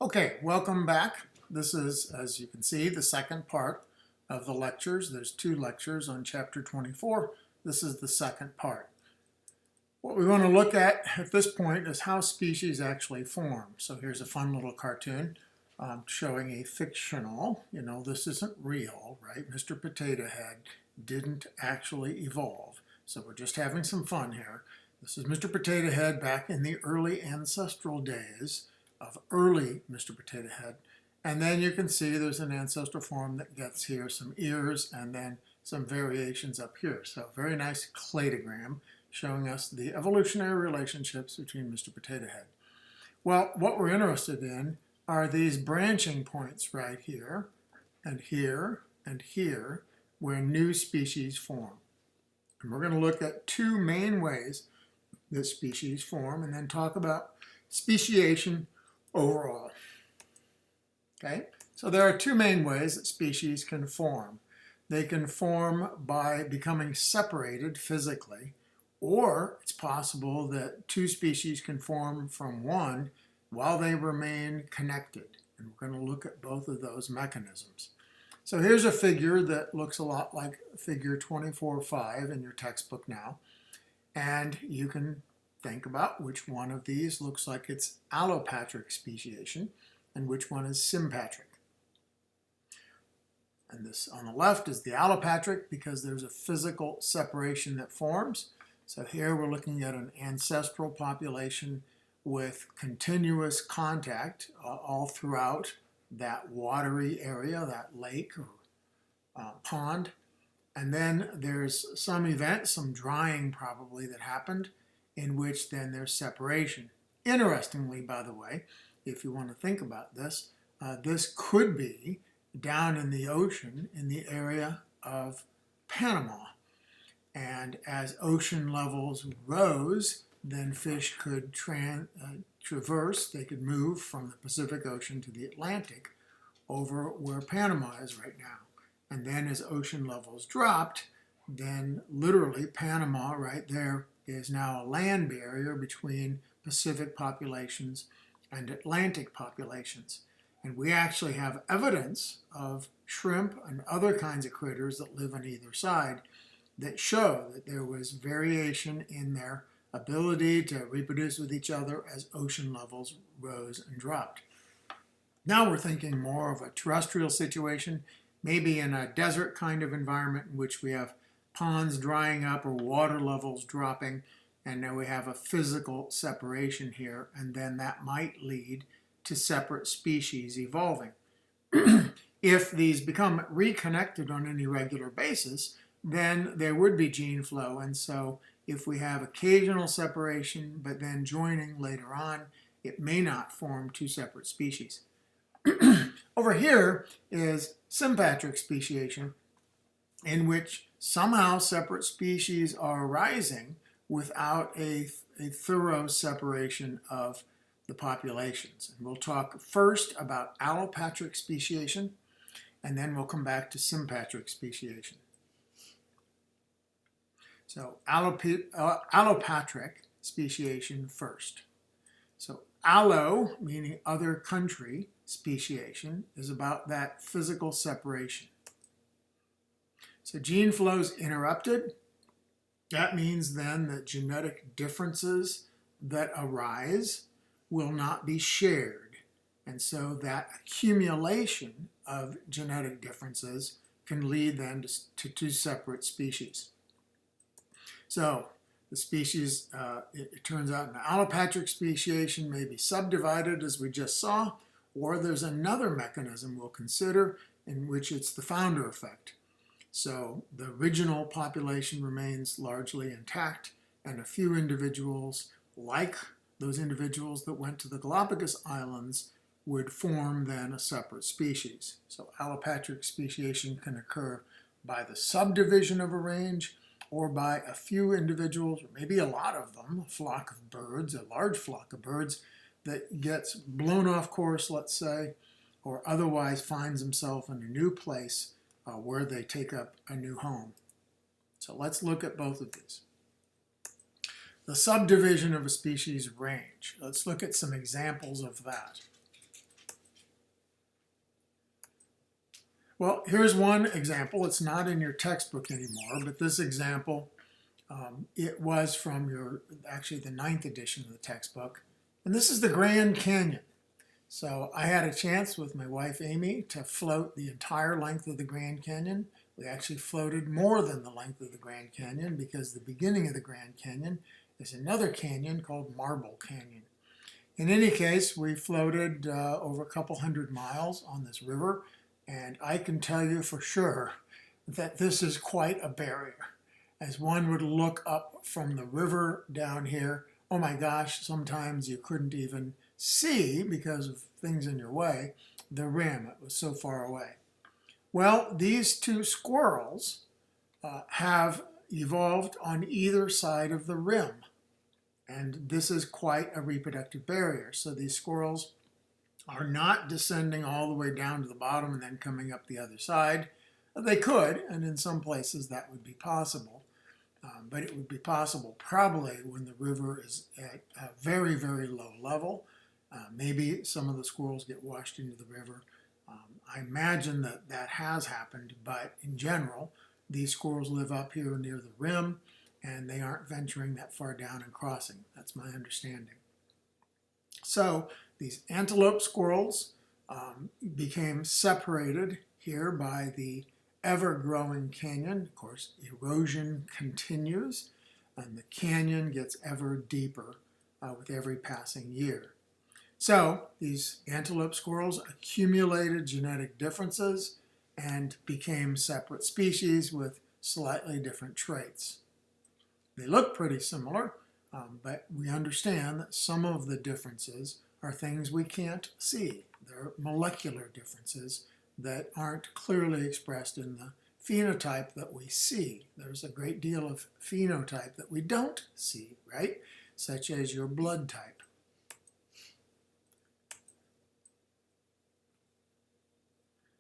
Okay, welcome back. This is, as you can see, the second part of the lectures. There's 2 lectures on Chapter 24. This is the second part. What we want to look at this point is how species actually form. So here's a fun little cartoon showing a fictional, this isn't real, right? Mr. Potato Head didn't actually evolve. So we're just having some fun here. This is Mr. Potato Head back in the early ancestral days of early Mr. Potato Head. And then you can see there's an ancestral form that gets here, some ears, and then some variations up here. So very nice cladogram showing us the evolutionary relationships between Mr. Potato Head. Well, what we're interested in are these branching points right here, and here, and here, where new species form. And we're going to look at 2 main ways that species form, and then talk about speciation overall. Okay, so there are 2 main ways that species can form. They can form by becoming separated physically, or it's possible that 2 species can form from one while they remain connected. And we're going to look at both of those mechanisms. So here's a figure that looks a lot like figure 24-5 in your textbook now. And you can think about which one of these looks like it's allopatric speciation and which one is sympatric. And this on the left is the allopatric because there's a physical separation that forms. So here we're looking at an ancestral population with continuous contact all throughout that watery area, that lake or pond. And then there's some event, some drying probably that happened, in which then there's separation. Interestingly, by the way, if you want to think about this, this could be down in the ocean in the area of Panama. And as ocean levels rose, then fish could traverse, they could move from the Pacific Ocean to the Atlantic over where Panama is right now. And then as ocean levels dropped, then literally Panama right there is now a land barrier between Pacific populations and Atlantic populations. And we actually have evidence of shrimp and other kinds of critters that live on either side that show that there was variation in their ability to reproduce with each other as ocean levels rose and dropped. Now we're thinking more of a terrestrial situation, maybe in a desert kind of environment in which we have ponds drying up or water levels dropping, and now we have a physical separation here, and then that might lead to separate species evolving. If these become reconnected on any regular basis, then there would be gene flow, and so if we have occasional separation but then joining later on, it may not form 2 separate species. Over here is sympatric speciation, in which somehow separate species are arising without a thorough separation of the populations. And we'll talk first about allopatric speciation, and then we'll come back to sympatric speciation. So allopatric speciation first. So allo, meaning other country, speciation is about that physical separation. So gene flow is interrupted. That means then that genetic differences that arise will not be shared. And so that accumulation of genetic differences can lead then to 2 separate species. So the species, it turns out an allopatric speciation may be subdivided as we just saw, or there's another mechanism we'll consider in which it's the founder effect. So the original population remains largely intact, and a few individuals, like those individuals that went to the Galapagos Islands, would form then a separate species. So allopatric speciation can occur by the subdivision of a range, or by a few individuals, or maybe a lot of them, a flock of birds, a large flock of birds, that gets blown off course, let's say, or otherwise finds themselves in a new place where they take up a new home. So let's look at both of these. The subdivision of a species range. Let's look at some examples of that. Well, here's one example. It's not in your textbook anymore, but this example, it was from actually the 9th edition of the textbook. And this is the Grand Canyon. So I had a chance with my wife Amy to float the entire length of the Grand Canyon. We actually floated more than the length of the Grand Canyon because the beginning of the Grand Canyon is another canyon called Marble Canyon. In any case, we floated over a couple hundred miles on this river, and I can tell you for sure that this is quite a barrier. As one would look up from the river down here, oh my gosh, sometimes you couldn't even see, because of things in your way, the rim. It was so far away. Well, these two squirrels have evolved on either side of the rim. And this is quite a reproductive barrier. So these squirrels are not descending all the way down to the bottom and then coming up the other side. They could, and in some places that would be possible. But it would be possible probably when the river is at a very, very low level. Maybe some of the squirrels get washed into the river. I imagine that that has happened, but in general, these squirrels live up here near the rim, and they aren't venturing that far down and crossing. That's my understanding. So these antelope squirrels became separated here by the ever-growing canyon. Of course, erosion continues, and the canyon gets ever deeper with every passing year. So these antelope squirrels accumulated genetic differences and became separate species with slightly different traits. They look pretty similar, but we understand that some of the differences are things we can't see. They're molecular differences that aren't clearly expressed in the phenotype that we see. There's a great deal of phenotype that we don't see, right? Such as your blood type.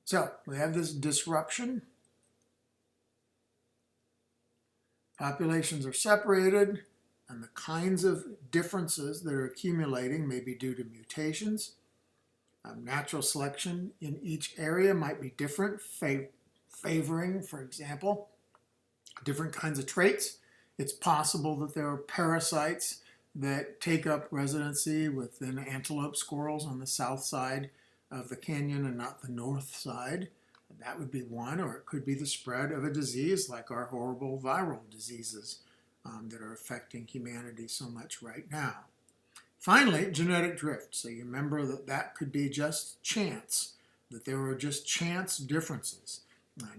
So we have this disruption. Populations are separated, and the kinds of differences that are accumulating may be due to mutations. Natural selection in each area might be different, favoring, for example, different kinds of traits. It's possible that there are parasites that take up residency within antelope squirrels on the south side of the canyon and not the north side. That would be one, or it could be the spread of a disease like our horrible viral diseases that are affecting humanity so much right now. Finally, genetic drift. So you remember that that could be just chance, that there were just chance differences.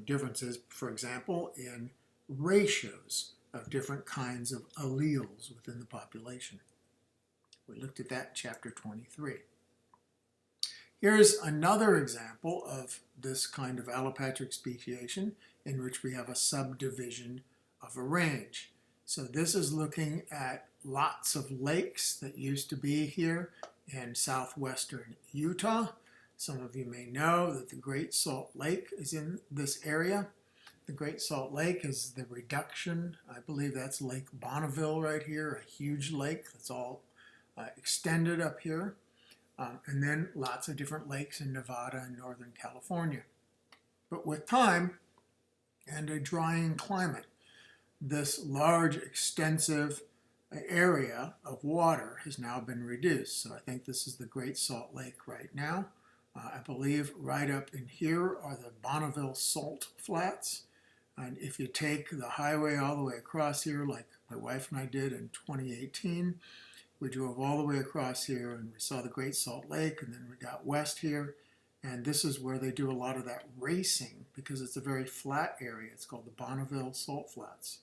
Differences, for example, in ratios of different kinds of alleles within the population. We looked at that in chapter 23. Here's another example of this kind of allopatric speciation in which we have a subdivision of a range. So this is looking at lots of lakes that used to be here in southwestern Utah. Some of you may know that the Great Salt Lake is in this area. The Great Salt Lake is the reduction. I believe that's Lake Bonneville right here, a huge lake that's all extended up here. And then lots of different lakes in Nevada and Northern California. But with time and a drying climate, this large, extensive area of water has now been reduced. So I think this is the Great Salt Lake right now. I believe right up in here are the Bonneville Salt Flats. And if you take the highway all the way across here, like my wife and I did in 2018, we drove all the way across here and we saw the Great Salt Lake, and then we got west here, and this is where they do a lot of that racing because it's a very flat area. It's called the Bonneville Salt Flats,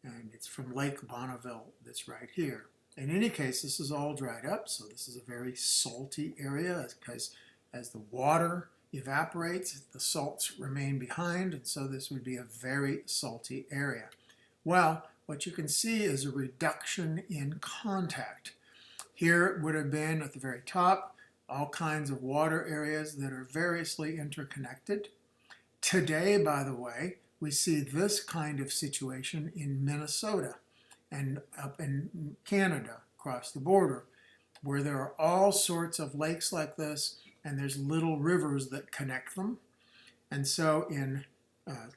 and it's from Lake Bonneville that's right here. In any case, this is all dried up, so this is a very salty area because as the water evaporates, the salts remain behind, and so this would be a very salty area. Well, what you can see is a reduction in contact. Here it would have been at the very top, all kinds of water areas that are variously interconnected. Today, by the way, we see this kind of situation in Minnesota and up in Canada across the border, where there are all sorts of lakes like this, and there's little rivers that connect them. And so in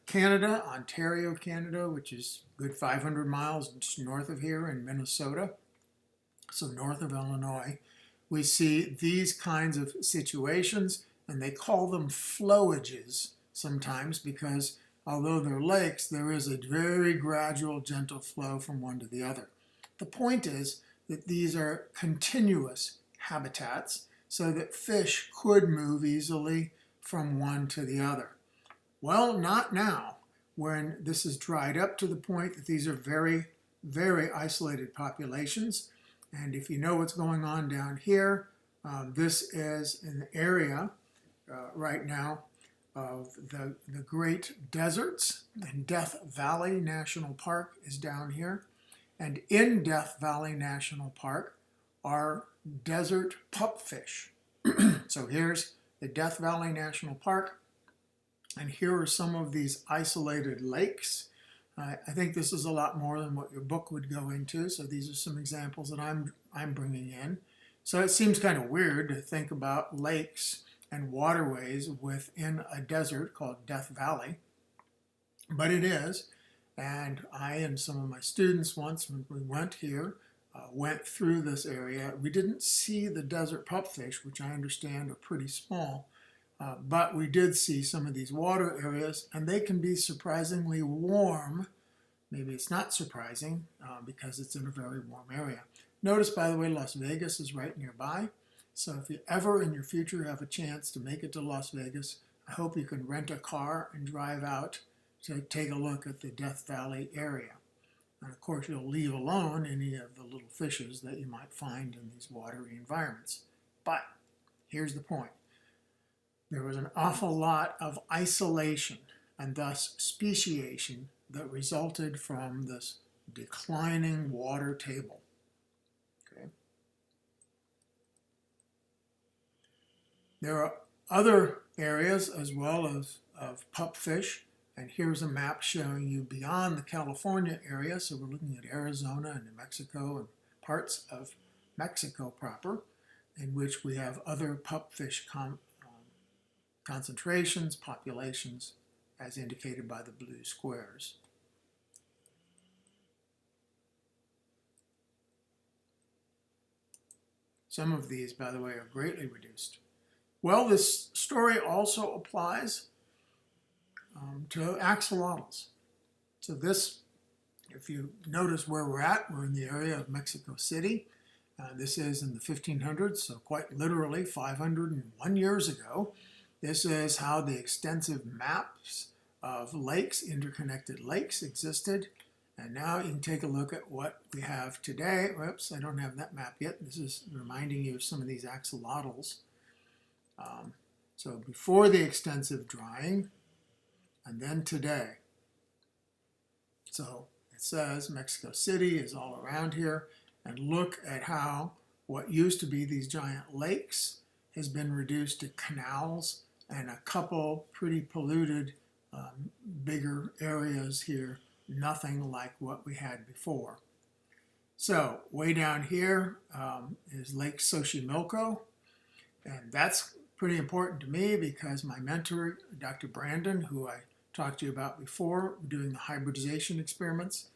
Canada, Ontario, Canada, which is a good 500 miles just north of here, in Minnesota, so north of Illinois, we see these kinds of situations, and they call them flowages sometimes because although they're lakes, there is a very gradual, gentle flow from one to the other. The point is that these are continuous habitats so that fish could move easily from one to the other. Well, not now, when this is dried up to the point that these are very, very isolated populations. And if you know what's going on down here, this is an area right now of the Great Deserts, and Death Valley National Park is down here. And in Death Valley National Park are desert pupfish. So here's the Death Valley National Park, and here are some of these isolated lakes. I think this is a lot more than what your book would go into, so these are some examples that I'm bringing in. So it seems kind of weird to think about lakes and waterways within a desert called Death Valley, but it is. And I and some of my students once, when we went here, went through this area. We didn't see the desert pupfish, which I understand are pretty small, but we did see some of these water areas, and they can be surprisingly warm. Maybe it's not surprising because it's in a very warm area. Notice, by the way, Las Vegas is right nearby. So if you ever in your future have a chance to make it to Las Vegas, I hope you can rent a car and drive out to take a look at the Death Valley area. And of course, you'll leave alone any of the little fishes that you might find in these watery environments. But here's the point. There was an awful lot of isolation and thus speciation that resulted from this declining water table. Okay. There are other areas as well of pupfish. And here's a map showing you beyond the California area. So we're looking at Arizona and New Mexico and parts of Mexico proper, in which we have other pupfish concentrations, populations, as indicated by the blue squares. Some of these, by the way, are greatly reduced. Well, this story also applies to axolotls. So this, if you notice where we're at, we're in the area of Mexico City. This is in the 1500s, so quite literally 501 years ago. This is how the extensive maps of lakes, interconnected lakes, existed. And now you can take a look at what we have today. Whoops, I don't have that map yet. This is reminding you of some of these axolotls. So before the extensive drying, and then today. So it says Mexico City is all around here, and look at how what used to be these giant lakes has been reduced to canals and a couple pretty polluted bigger areas here, nothing like what we had before. So way down here is Lake Xochimilco, and that's pretty important to me because my mentor, Dr. Brandon, who I talked to you about before, doing the hybridization experiments.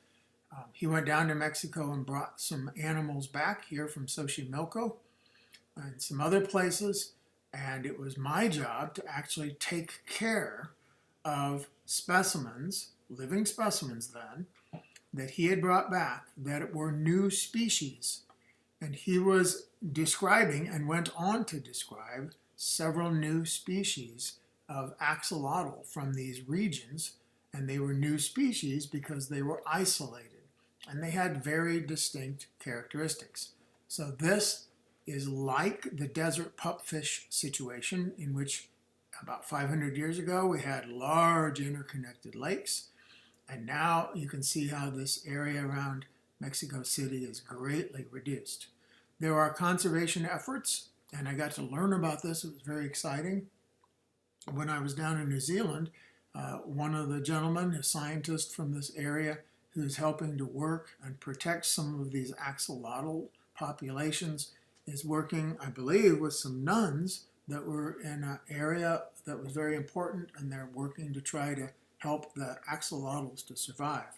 He went down to Mexico and brought some animals back here from Xochimilco and some other places, and it was my job to actually take care of specimens, living specimens then, that he had brought back that were new species. And he was describing and went on to describe several new species of axolotl from these regions, and they were new species because they were isolated and they had very distinct characteristics. So this is like the desert pupfish situation, in which about 500 years ago we had large interconnected lakes, and now you can see how this area around Mexico City is greatly reduced. There are conservation efforts, and I got to learn about this. It was very exciting. When I was down in New Zealand, one of the gentlemen, a scientist from this area, who's helping to work and protect some of these axolotl populations, is working, I believe, with some nuns that were in an area that was very important, and they're working to try to help the axolotls to survive.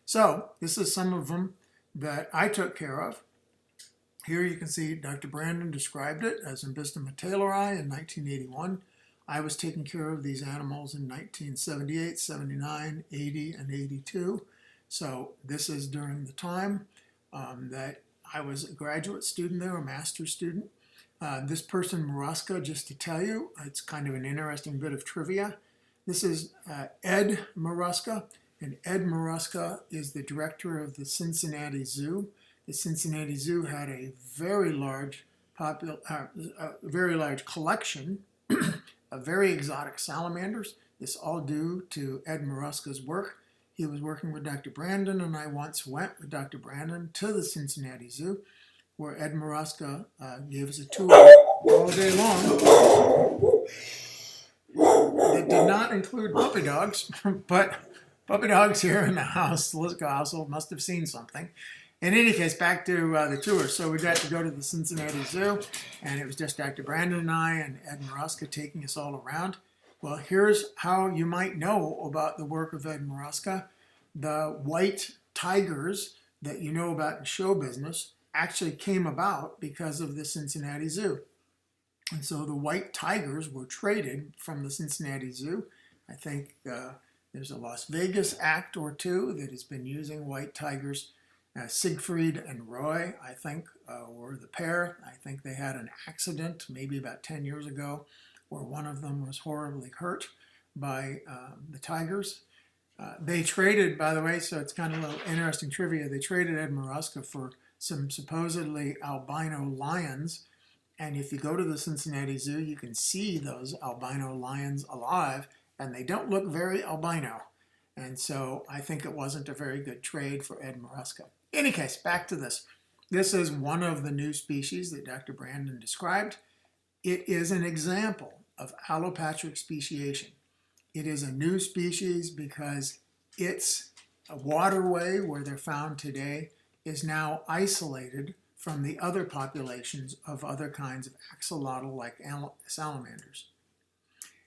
So this is some of them that I took care of. Here you can see Dr. Brandon described it as Embystoma taylori in 1981. I was taking care of these animals in 1978, 79, 80, and 82. So this is during the time that I was a graduate student there, a master's student. This person, Maruska, just to tell you, it's kind of an interesting bit of trivia. This is Ed Maruska, and Ed Maruska is the director of the Cincinnati Zoo. The Cincinnati Zoo had a very large collection of very exotic salamanders. This all due to Ed Maruska's work. He was working with Dr. Brandon, and I once went with Dr. Brandon to the Cincinnati Zoo, where Ed Maruska gave us a tour all day long. That did not include puppy dogs, but puppy dogs here in the house, the Liska household, must have seen something. In any case, back to the tour. So we got to go to the Cincinnati Zoo, and it was just Dr. Brandon and I and Ed Maruska taking us all around. Well, here's how you might know about the work of Ed Maruska. The white tigers that you know about in show business actually came about because of the Cincinnati Zoo. And so the white tigers were traded from the Cincinnati Zoo. I think there's a Las Vegas act or two that has been using white tigers. Siegfried and Roy, I think, were the pair. I think they had an accident maybe about 10 years ago where one of them was horribly hurt by the tigers. They traded, by the way, so it's kind of a little interesting trivia, they traded Ed Maruska for some supposedly albino lions. And if you go to the Cincinnati Zoo, you can see those albino lions alive, and they don't look very albino. And so I think it wasn't a very good trade for Ed Maruska. In any case, back to this. This is one of the new species that Dr. Brandon described. It is an example of allopatric speciation. It is a new species because its waterway where they're found today is now isolated from the other populations of other kinds of axolotl-like salamanders.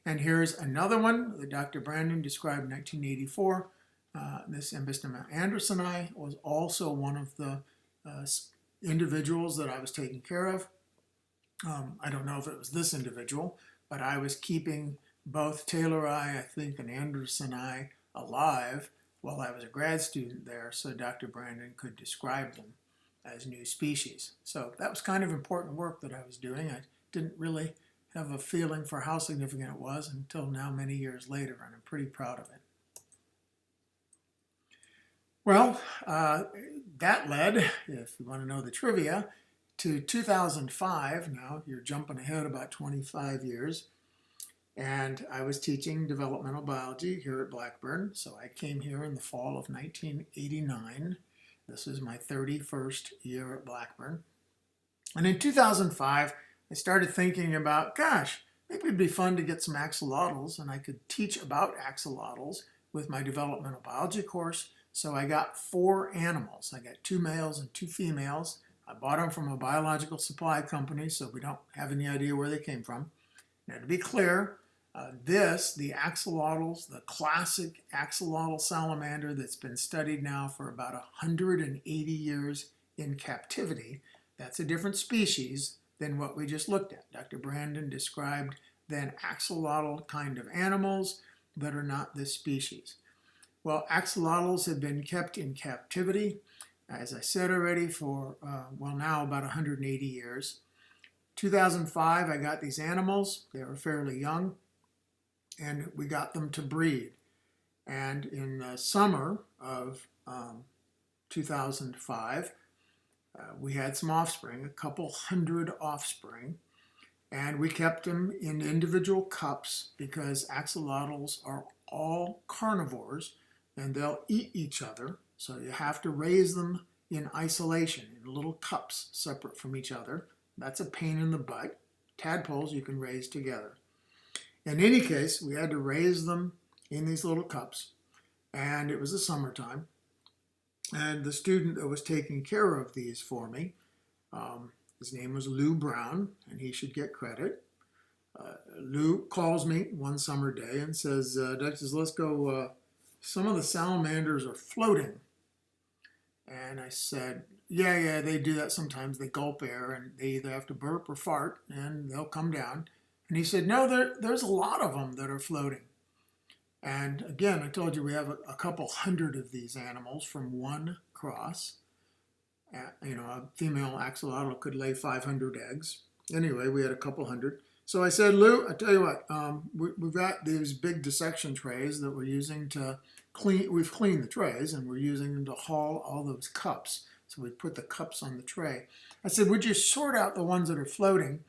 And here's another one that Dr. Brandon described in 1984. This Embystoma andersoni was also one of the individuals that I was taking care of. I don't know if it was this individual, but I was keeping both taylori, I think, and andersoni alive while I was a grad student there, so Dr. Brandon could describe them as new species. So that was kind of important work that I was doing. I didn't really have a feeling for how significant it was until now, many years later, and I'm pretty proud of it. Well, that led, if you want to know the trivia, to 2005. Now you're jumping ahead about 25 years. And I was teaching developmental biology here at Blackburn. So I came here in the fall of 1989. This is my 31st year at Blackburn. And in 2005, I started thinking about, gosh, maybe it'd be fun to get some axolotls, and I could teach about axolotls with my developmental biology course. So I got 4 animals. I got 2 males and 2 females. I bought them from a biological supply company, so we don't have any idea where they came from. Now, to be clear, the axolotls, the classic axolotl salamander that's been studied now for about 180 years in captivity, that's a different species than what we just looked at. Dr. Brandon described then axolotl kind of animals that are not this species. Well, axolotls have been kept in captivity, as I said already, for, now about 180 years. 2005, I got these animals. They were fairly young, and we got them to breed. And in the summer of 2005, we had some offspring, a couple hundred offspring, and we kept them in individual cups because axolotls are all carnivores, and they'll eat each other, so you have to raise them in isolation, in little cups separate from each other. That's a pain in the butt. Tadpoles you can raise together. In any case, we had to raise them in these little cups, and it was the summertime. And the student that was taking care of these for me, his name was Lou Brown, and he should get credit. Lou calls me one summer day and says, Dr. Zelisko, some of the salamanders are floating. And I said, yeah, they do that sometimes. They gulp air, and they either have to burp or fart, and they'll come down. And he said, no, there's a lot of them that are floating. And again, I told you we have a couple hundred of these animals from one cross. A female axolotl could lay 500 eggs. Anyway, we had a couple hundred. So I said, Lou, I tell you what, we've got these big dissection trays that we're using to clean. We've cleaned the trays, and we're using them to haul all those cups. So we put the cups on the tray. I said, would you sort out the ones that are floating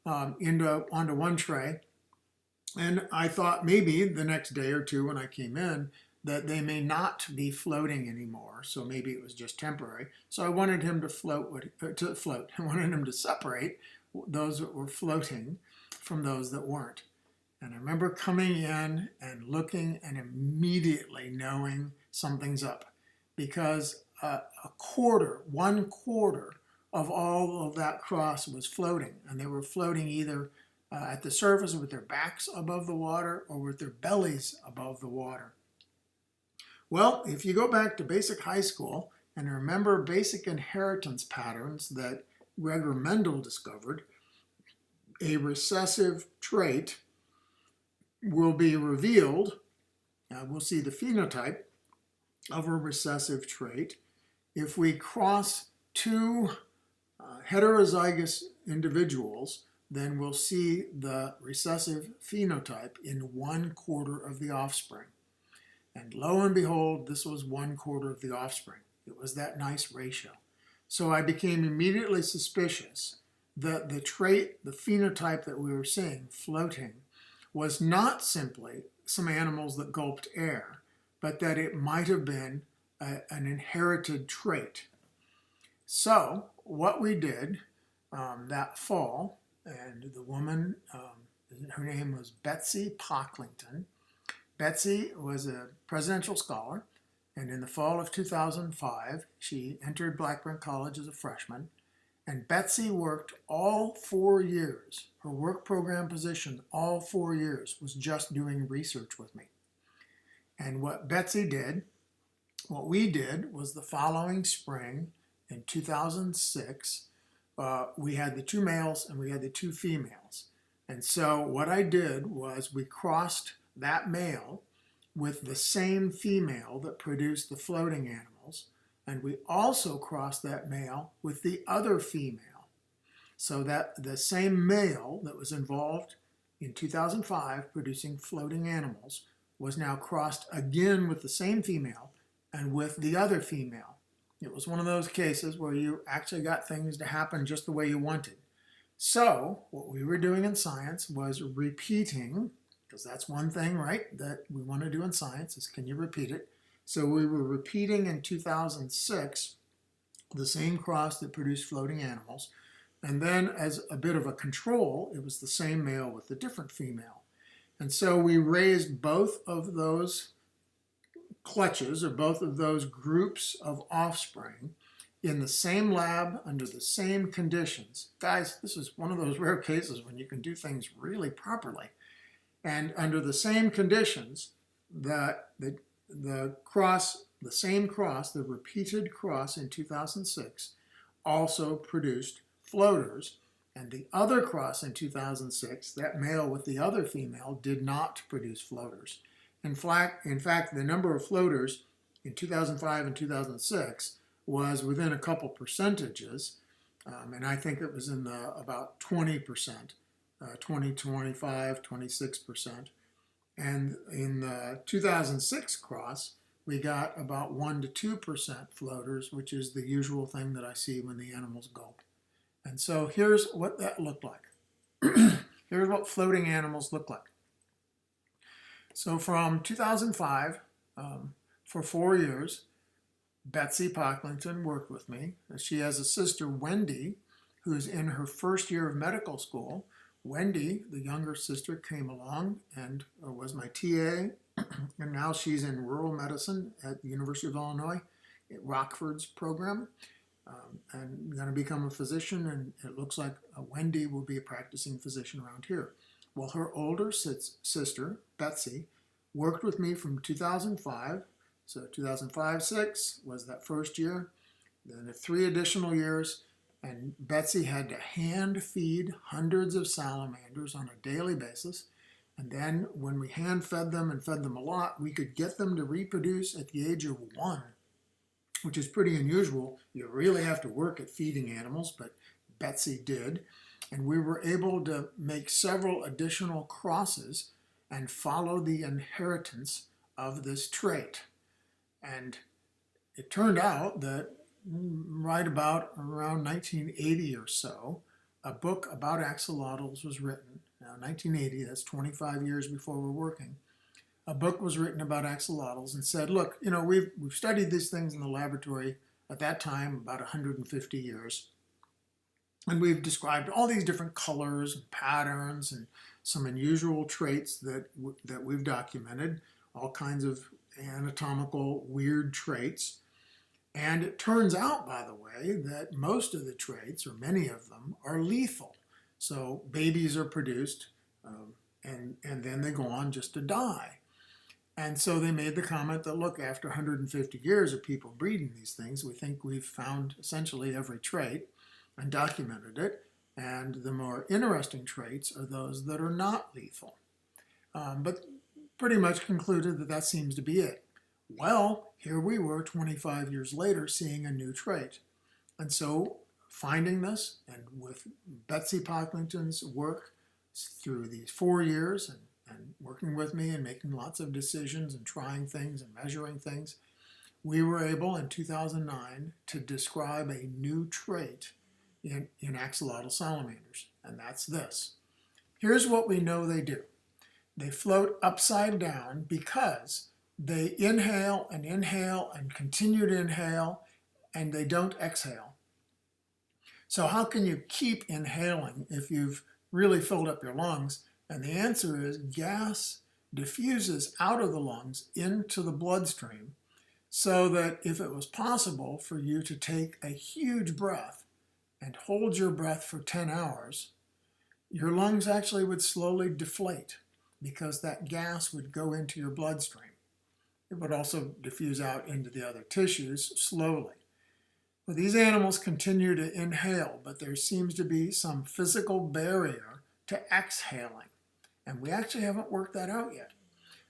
onto one tray? And I thought maybe the next day or two when I came in that they may not be floating anymore. So maybe it was just temporary. So I wanted him to float. I wanted him to separate those that were floating from those that weren't. And I remember coming in and looking and immediately knowing something's up, because one quarter of all of that cross was floating, and they were floating either at the surface with their backs above the water or with their bellies above the water. Well, if you go back to basic high school and remember basic inheritance patterns that Gregor Mendel discovered, a recessive trait will be revealed. We'll see the phenotype of a recessive trait if we cross two heterozygous individuals. Then we'll see the recessive phenotype in one quarter of the offspring. And lo and behold, this was one quarter of the offspring. It was that nice ratio. So I became immediately suspicious that the trait, the phenotype that we were seeing floating, was not simply some animals that gulped air, but that it might have been an inherited trait. So what we did that fall, and the woman, her name was Betsy Pocklington. Betsy was a presidential scholar, and in the fall of 2005, she entered Blackburn College as a freshman. And Betsy worked all 4 years. Her work program position all 4 years was just doing research with me. And what we did was the following spring in 2006, we had the 2 males and we had the 2 females. And so what I did was we crossed that male with the same female that produced the floating animals, and we also crossed that male with the other female, so that the same male that was involved in 2005 producing floating animals was now crossed again with the same female and with the other female. It was one of those cases where you actually got things to happen just the way you wanted. So what we were doing in science was repeating, because that's one thing, right, that we want to do in science is can you repeat it? So we were repeating in 2006 the same cross that produced floating animals. And then as a bit of a control, it was the same male with a different female. And so we raised both of those clutches, or both of those groups of offspring, in the same lab under the same conditions. Guys, this is one of those rare cases when you can do things really properly. And under the same conditions, the same cross, the repeated cross in 2006, also produced floaters. And the other cross in 2006, that male with the other female, did not produce floaters. In fact, the number of floaters in 2005 and 2006 was within a couple percentages, and I think it was in about 20%, 20, 25, 26%. And in the 2006 cross, we got about 1 to 2% floaters, which is the usual thing that I see when the animals gulp. And so here's what that looked like. Here's what floating animals look like. So from 2005, for 4 years, Betsy Pocklington worked with me. She has a sister, Wendy, who's in her first year of medical school. Wendy, the younger sister, came along and was my TA, and now she's in rural medicine at the University of Illinois Rockford's program. And I'm going to become a physician, and it looks like Wendy will be a practicing physician around here. Well, her older sister, Betsy, worked with me from 2005. So 2005-06 was that first year. Then 3 additional years, and Betsy had to hand feed hundreds of salamanders on a daily basis. And then when we hand fed them and fed them a lot, we could get them to reproduce at the age of 1, which is pretty unusual. You really have to work at feeding animals, but Betsy did. And we were able to make several additional crosses and follow the inheritance of this trait. And it turned out that right about around 1980 or so, a book about axolotls was written. Now, 1980, that's 25 years before we're working. A book was written about axolotls and said, look, you know, we've studied these things in the laboratory at that time, about 150 years. And we've described all these different colors and patterns and some unusual traits that we've documented, all kinds of anatomical weird traits. And it turns out, by the way, that most of the traits, or many of them, are lethal. So babies are produced and then they go on just to die. And so they made the comment that, look, after 150 years of people breeding these things, we think we've found essentially every trait and documented it. And the more interesting traits are those that are not lethal. But pretty much concluded that that seems to be it. Well, here we were 25 years later seeing a new trait. And so finding this, and with Betsy Pocklington's work through these 4 years and working with me and making lots of decisions and trying things and measuring things, we were able in 2009 to describe a new trait in axolotl salamanders, and that's this. Here's what we know they do. They float upside down because they inhale and continue to inhale, and they don't exhale. So how can you keep inhaling if you've really filled up your lungs? And the answer is gas diffuses out of the lungs into the bloodstream, so that if it was possible for you to take a huge breath and hold your breath for 10 hours, your lungs actually would slowly deflate because that gas would go into your bloodstream. It would also diffuse out into the other tissues slowly. Well, these animals continue to inhale, but there seems to be some physical barrier to exhaling. And we actually haven't worked that out yet.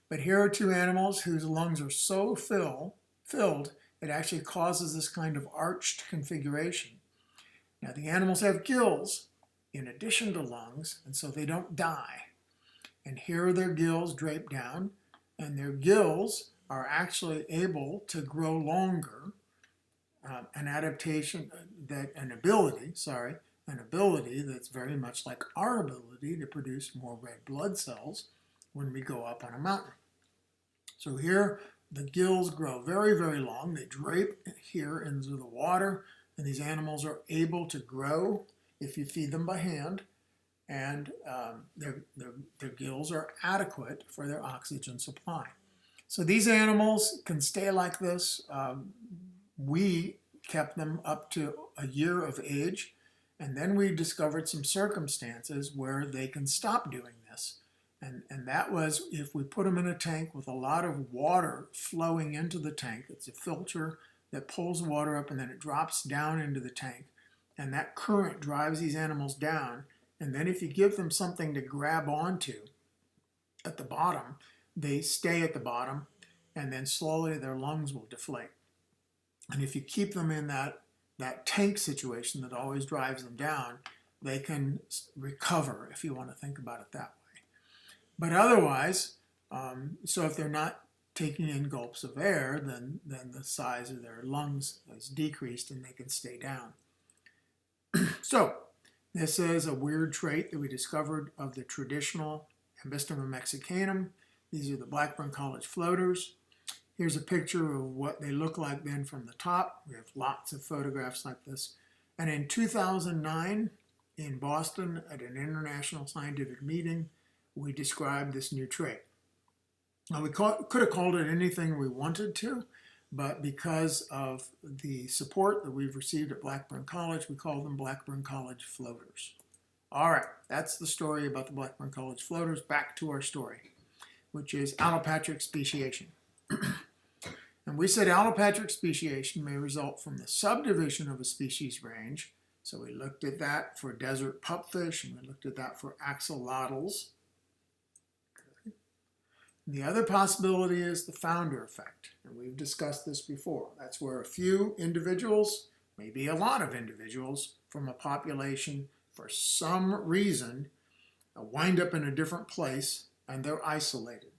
But here are 2 animals whose lungs are so filled, it actually causes this kind of arched configuration. Now, the animals have gills in addition to lungs, and so they don't die. And here are their gills draped down, and their gills are actually able to grow longer, an ability that's very much like our ability to produce more red blood cells when we go up on a mountain. So here, the gills grow very, very long. They drape here into the water, and these animals are able to grow if you feed them by hand, and their gills are adequate for their oxygen supply. So these animals can stay like this. We kept them up to a year of age, and then we discovered some circumstances where they can stop doing this. And that was if we put them in a tank with a lot of water flowing into the tank. It's a filter that pulls water up and then it drops down into the tank. And that current drives these animals down. And then if you give them something to grab onto at the bottom, they stay at the bottom, and then slowly their lungs will deflate. And if you keep them in that tank situation that always drives them down, they can recover, if you want to think about it that way. But otherwise, so if they're not taking in gulps of air, then the size of their lungs is decreased and they can stay down. So this is a weird trait that we discovered of the traditional Ambystoma mexicanum. These are the Blackburn College floaters. Here's a picture of what they look like then from the top. We have lots of photographs like this. And in 2009, in Boston, at an international scientific meeting, we described this new trait. Now, we could have called it anything we wanted to, but because of the support that we've received at Blackburn College, we call them Blackburn College floaters. All right, that's the story about the Blackburn College floaters. Back to our story, which is allopatric speciation. And we said allopatric speciation may result from the subdivision of a species range. So we looked at that for desert pupfish, and we looked at that for axolotls. Okay. The other possibility is the founder effect, and we've discussed this before. That's where a few individuals, maybe a lot of individuals from a population, for some reason, wind up in a different place, and they're isolated.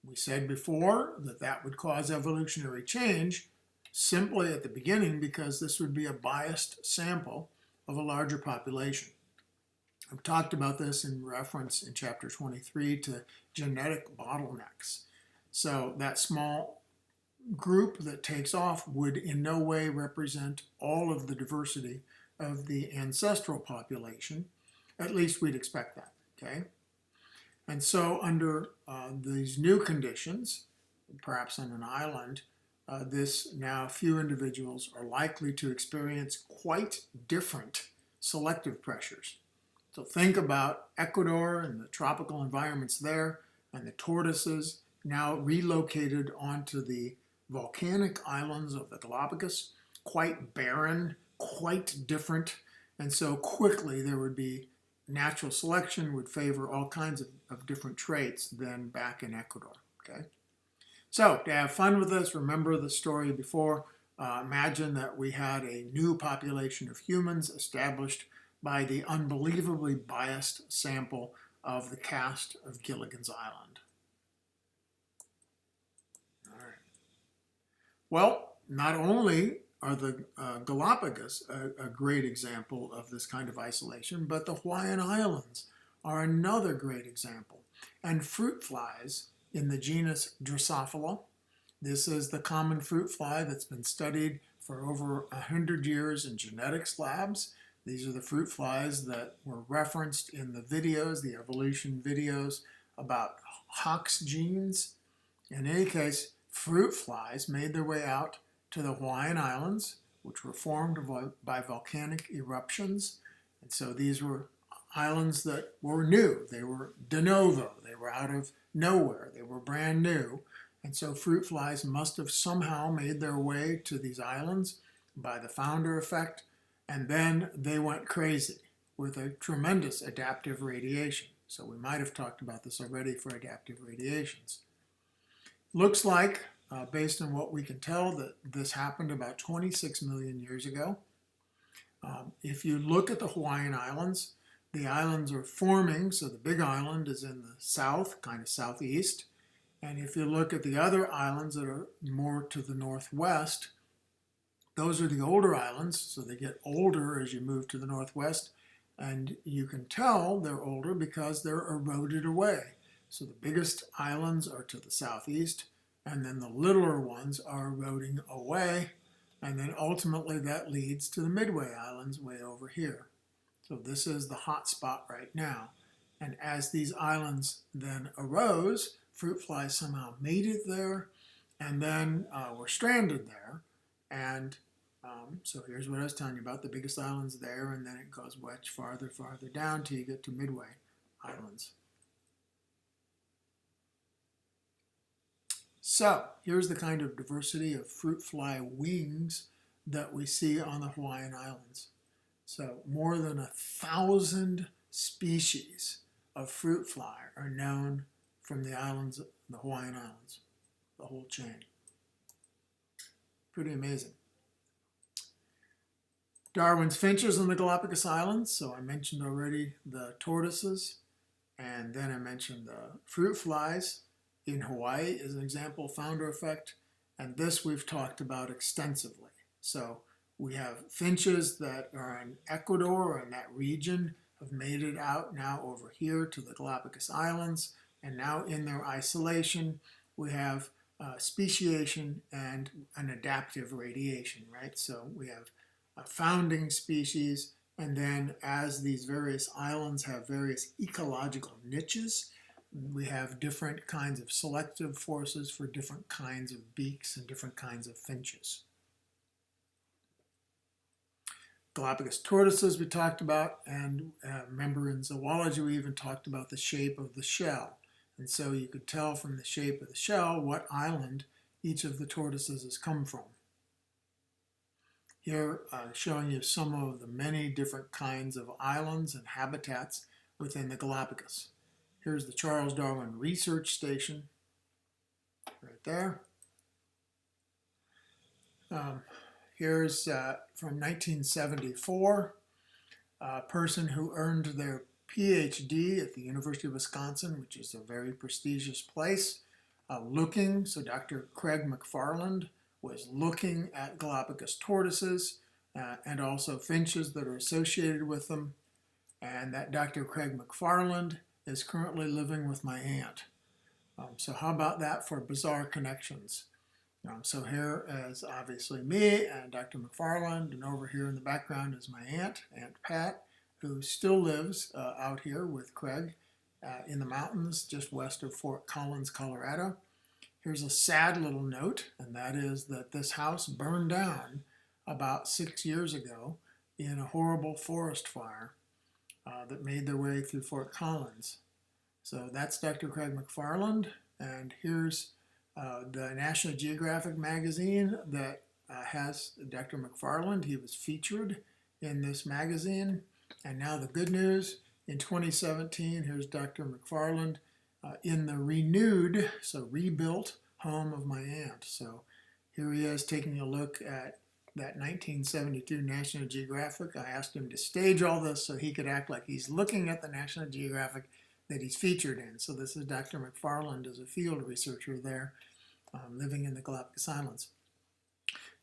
We said before that that would cause evolutionary change simply at the beginning because this would be a biased sample of a larger population. I've talked about this in reference in Chapter 23 to genetic bottlenecks. So that small group that takes off would in no way represent all of the diversity of the ancestral population. At least we'd expect that, okay? And so under these new conditions, perhaps on an island, this now few individuals are likely to experience quite different selective pressures. So think about Ecuador and the tropical environments there, and the tortoises now relocated onto the volcanic islands of the Galapagos, quite barren, quite different, and so quickly there would be natural selection would favor all kinds of different traits than back in Ecuador, okay? So to have fun with this, remember the story before. Imagine that we had a new population of humans established by the unbelievably biased sample of the cast of Gilligan's Island. All right. Well, not only are the Galapagos a great example of this kind of isolation, but the Hawaiian Islands are another great example. And fruit flies in the genus Drosophila. This is the common fruit fly that's been studied for over 100 years in genetics labs. These are the fruit flies that were referenced in the videos, the evolution videos about Hox genes. In any case, fruit flies made their way out to the Hawaiian Islands, which were formed by volcanic eruptions. And so these were islands that were new. They were de novo. They were out of nowhere. They were brand new. And so fruit flies must have somehow made their way to these islands by the founder effect, and then they went crazy with a tremendous adaptive radiation. So we might have talked about this already for adaptive radiations. Looks like, based on what we can tell, that this happened about 26 million years ago. If you look at the Hawaiian Islands, the islands are forming, so the big island is in the south, kind of southeast. And if you look at the other islands that are more to the northwest, those are the older islands, so they get older as you move to the northwest. And you can tell they're older because they're eroded away. So the biggest islands are to the southeast, and then the littler ones are eroding away, and then ultimately that leads to the Midway Islands way over here. So this is the hot spot right now. And as these islands then arose, fruit flies somehow made it there, and then were stranded there. And so here's what I was telling you about, the biggest islands there, and then it goes much farther down till you get to Midway Islands. So here's the kind of diversity of fruit fly wings that we see on the Hawaiian Islands. So more than 1,000 species of fruit fly are known from the islands, the Hawaiian Islands, the whole chain. Pretty amazing. Darwin's finches on the Galapagos Islands. So I mentioned already the tortoises, and then I mentioned the fruit flies in Hawaii as an example, founder effect, and this we've talked about extensively. So we have finches that are in Ecuador or in that region have made it out now over here to the Galapagos Islands, and now in their isolation we have speciation and an adaptive radiation, right? So we have a founding species, and then as these various islands have various ecological niches, we have different kinds of selective forces for different kinds of beaks and different kinds of finches. Galapagos tortoises we talked about, and remember in zoology we even talked about the shape of the shell. And so you could tell from the shape of the shell what island each of the tortoises has come from. Here showing you some of the many different kinds of islands and habitats within the Galapagos. Here's the Charles Darwin Research Station, right there. Here's from 1974, a person who earned their PhD at the University of Wisconsin, which is a very prestigious place, so Dr. Craig McFarland was looking at Galapagos tortoises and also finches that are associated with them. And that Dr. Craig McFarland is currently living with my aunt. So how about that for bizarre connections? So here is obviously me and Dr. McFarland, and over here in the background is my aunt, Aunt Pat, who still lives out here with Craig in the mountains just west of Fort Collins, Colorado. Here's a sad little note, and that is that this house burned down about 6 years ago in a horrible forest fire that made their way through Fort Collins. So that's Dr. Craig McFarland, and here's the National Geographic magazine that has Dr. McFarland. He was featured in this magazine. And now the good news, in 2017, here's Dr. McFarland in the renewed, so rebuilt, home of my aunt. So here he is taking a look at that 1972 National Geographic. I asked him to stage all this so he could act like he's looking at the National Geographic that he's featured in. So this is Dr. McFarland as a field researcher there, living in the Galapagos Islands.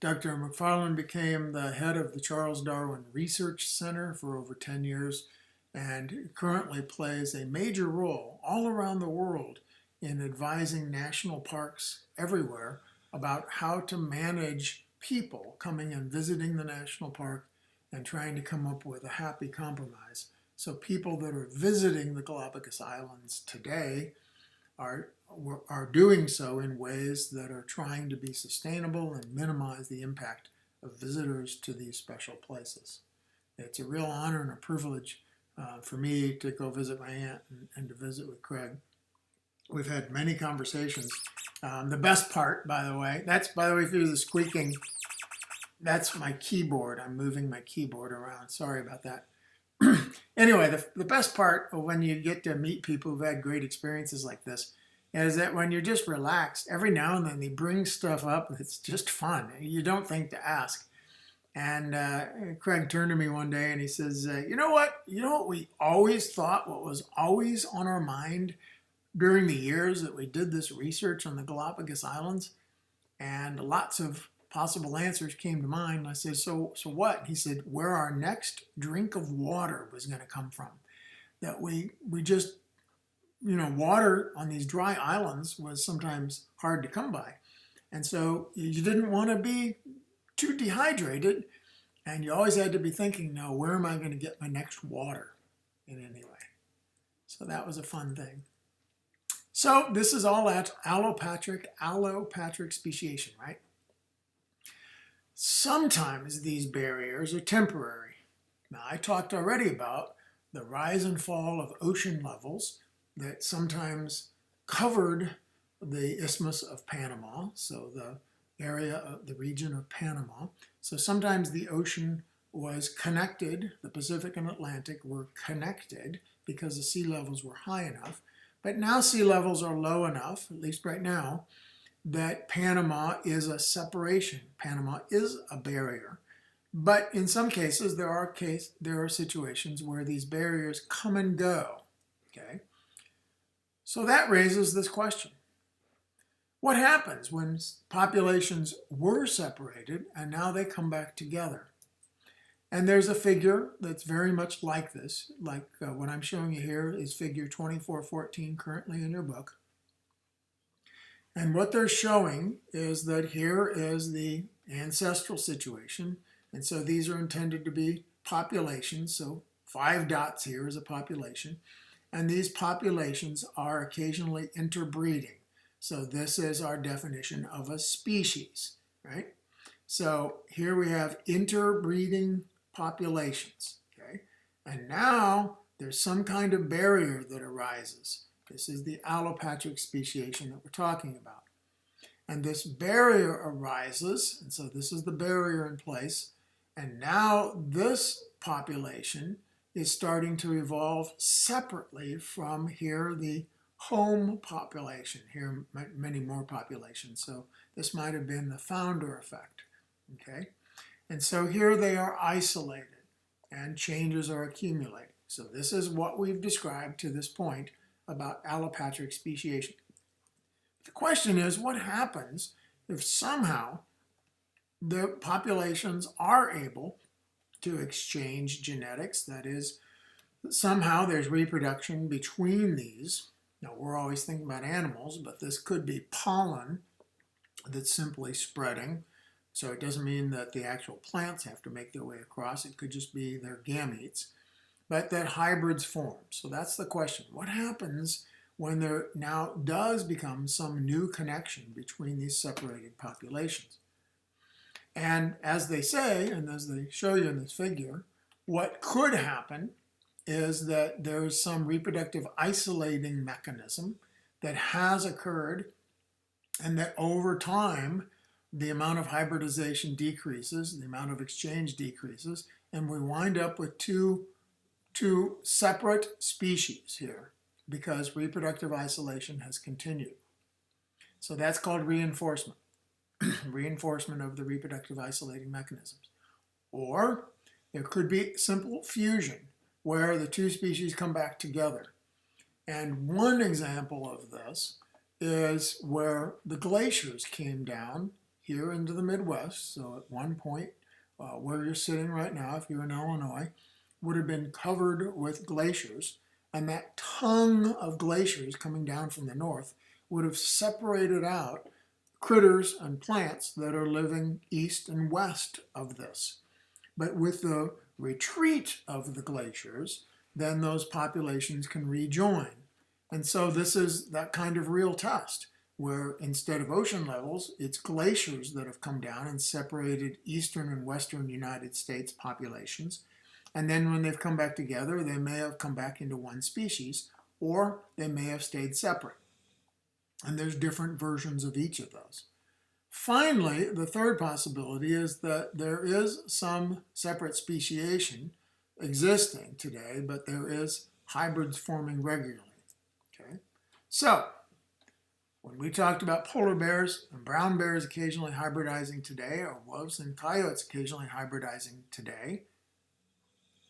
Dr. McFarland became the head of the Charles Darwin Research Center for over 10 years and currently plays a major role all around the world in advising national parks everywhere about how to manage people coming and visiting the national park and trying to come up with a happy compromise. So people that are visiting the Galapagos Islands today are doing so in ways that are trying to be sustainable and minimize the impact of visitors to these special places. It's a real honor and a privilege for me to go visit my aunt and to visit with Craig. We've had many conversations. The best part, by the way, if you hear the squeaking, that's my keyboard. I'm moving my keyboard around. Sorry about that. Anyway, the best part of when you get to meet people who've had great experiences like this is that when you're just relaxed, every now and then they bring stuff up that's just fun. You don't think to ask. And Craig turned to me one day and he says, you know what we always thought, what was always on our mind during the years that we did this research on the Galapagos Islands? And lots of possible answers came to mind. I said, so what? He said, where our next drink of water was going to come from. That we just, water on these dry islands was sometimes hard to come by. And so you didn't want to be too dehydrated, and you always had to be thinking, now, where am I going to get my next water in any way? So that was a fun thing. So this is all at allopatric speciation, right? Sometimes these barriers are temporary. Now, I talked already about the rise and fall of ocean levels that sometimes covered the Isthmus of Panama, so the area of the region of Panama. So sometimes the ocean was connected, the Pacific and Atlantic were connected because the sea levels were high enough. But now sea levels are low enough, at least right now, that Panama is a separation. Panama is a barrier. But in some cases, there are situations where these barriers come and go. Okay? So that raises this question. What happens when populations were separated and now they come back together? And there's a figure that's very much like this, like what I'm showing you here is figure 2414 currently in your book. And what they're showing is that here is the ancestral situation. And so these are intended to be populations. So 5 dots here is a population. and these populations are occasionally interbreeding. So this is our definition of a species, right? So here we have interbreeding populations, okay? And now there's some kind of barrier that arises. This is the allopatric speciation that we're talking about. And this barrier arises, and so this is the barrier in place, and now this population is starting to evolve separately from here, the home population. Here, many more populations. So this might have been the founder effect, okay? And so here they are isolated, and changes are accumulating. So this is what we've described to this point about allopatric speciation. The question is, what happens if somehow the populations are able to exchange genetics? That is, somehow there's reproduction between these. Now, we're always thinking about animals, but this could be pollen that's simply spreading. So it doesn't mean that the actual plants have to make their way across. It could just be their gametes, but that hybrids form. So that's the question. What happens when there now does become some new connection between these separated populations? And as they say, and as they show you in this figure, what could happen is that there is some reproductive isolating mechanism that has occurred, and that over time, the amount of hybridization decreases, the amount of exchange decreases, and we wind up with two separate species here, because reproductive isolation has continued. So that's called reinforcement, reinforcement of the reproductive isolating mechanisms. Or there could be simple fusion, where the two species come back together. And one example of this is where the glaciers came down here into the Midwest. So at one point, where you're sitting right now, if you're in Illinois, would have been covered with glaciers. And that tongue of glaciers coming down from the north would have separated out critters and plants that are living east and west of this. But with the retreat of the glaciers, then those populations can rejoin. And so this is that kind of real test, where instead of ocean levels, it's glaciers that have come down and separated eastern and western United States populations. And then when they've come back together, they may have come back into one species, or they may have stayed separate. And there's different versions of each of those. Finally, the third possibility is that there is some separate speciation existing today, but there is hybrids forming regularly. Okay? So, when we talked about polar bears and brown bears occasionally hybridizing today, or wolves and coyotes occasionally hybridizing today,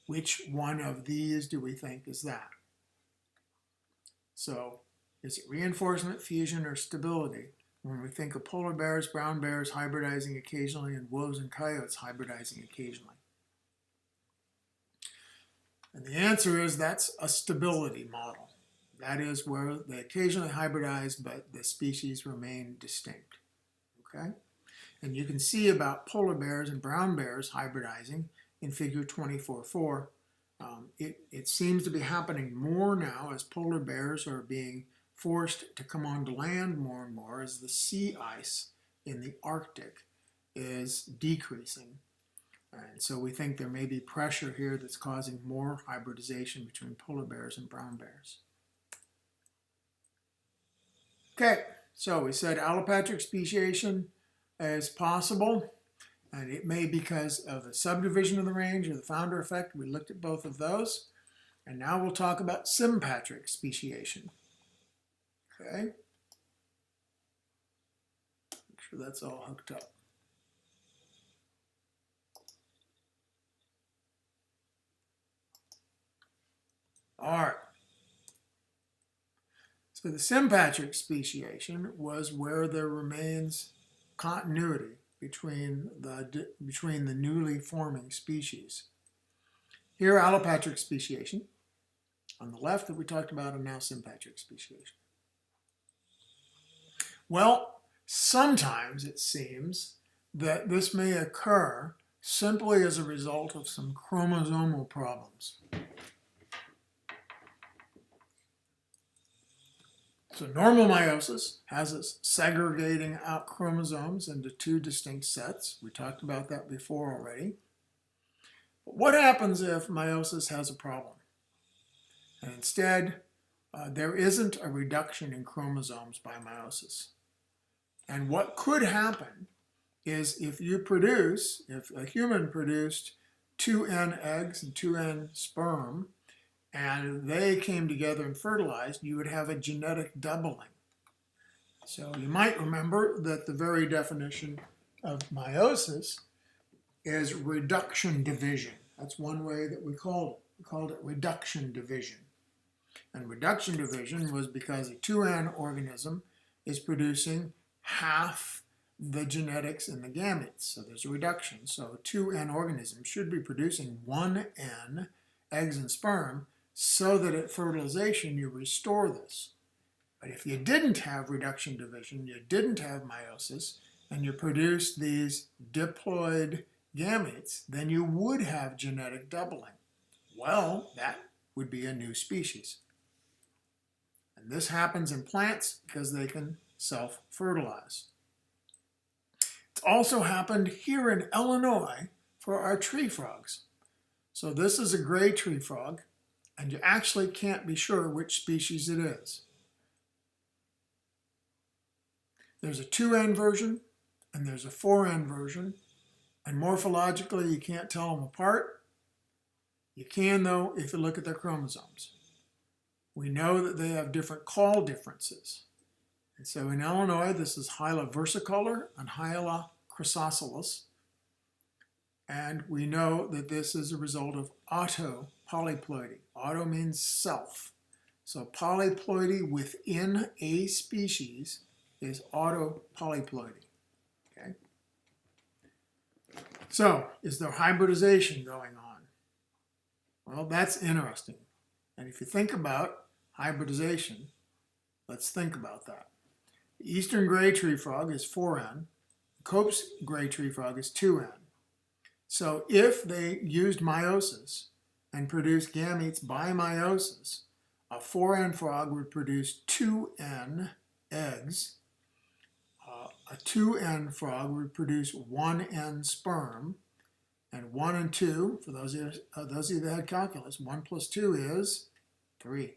which one of these do we think is that? So, is it reinforcement, fusion, or stability when we think of polar bears, brown bears hybridizing occasionally, and wolves and coyotes hybridizing occasionally? And the answer is that's a stability model. That is where they occasionally hybridize, but the species remain distinct. Okay? And you can see about polar bears and brown bears hybridizing in figure 24.4. It seems to be happening more now as polar bears are being forced to come onto land more and more as the sea ice in the Arctic is decreasing. And so we think there may be pressure here that's causing more hybridization between polar bears and brown bears. Okay, so we said allopatric speciation is possible, and it may be because of the subdivision of the range or the founder effect. We looked at both of those. And now we'll talk about sympatric speciation. Okay? Make sure that's all hooked up. All right. So the sympatric speciation was where there remains continuity between the newly forming species. Here, allopatric speciation on the left that we talked about, and now sympatric speciation. Well, sometimes it seems that this may occur simply as a result of some chromosomal problems. So normal meiosis has us segregating out chromosomes into two distinct sets. We talked about that before already. But what happens if meiosis has a problem? And instead, there isn't a reduction in chromosomes by meiosis. And what could happen is if a human produced 2N eggs and 2N sperm, and they came together and fertilized, you would have a genetic doubling. So you might remember that the very definition of meiosis is reduction division. That's one way that we called it. We called it reduction division. And reduction division was because a 2N organism is producing half the genetics in the gametes. So there's a reduction. So a 2N organism should be producing 1N eggs and sperm, so that at fertilization you restore this. But if you didn't have reduction division, you didn't have meiosis, and you produced these diploid gametes, then you would have genetic doubling. Well, that would be a new species. And this happens in plants because they can self-fertilize. It's also happened here in Illinois for our tree frogs. So this is a gray tree frog, and you actually can't be sure which species it is. There's a 2N version and there's a 4N version, and morphologically you can't tell them apart. You can, though, if you look at their chromosomes. We know that they have different call differences. And so in Illinois, this is Hyla versicolor and Hyla chrysosceles. And we know that this is a result of autopolyploidy. Auto means self. So polyploidy within a species is autopolyploidy. Okay? So, is there hybridization going on? Well, that's interesting. And if you think about hybridization, let's think about that. The eastern gray tree frog is 4N. The Cope's gray tree frog is 2N. So if they used meiosis and produced gametes by meiosis, a 4N frog would produce 2N eggs. A 2N frog would produce 1N sperm. And 1 and 2, for those of you that had calculus, 1 plus 2 is 3.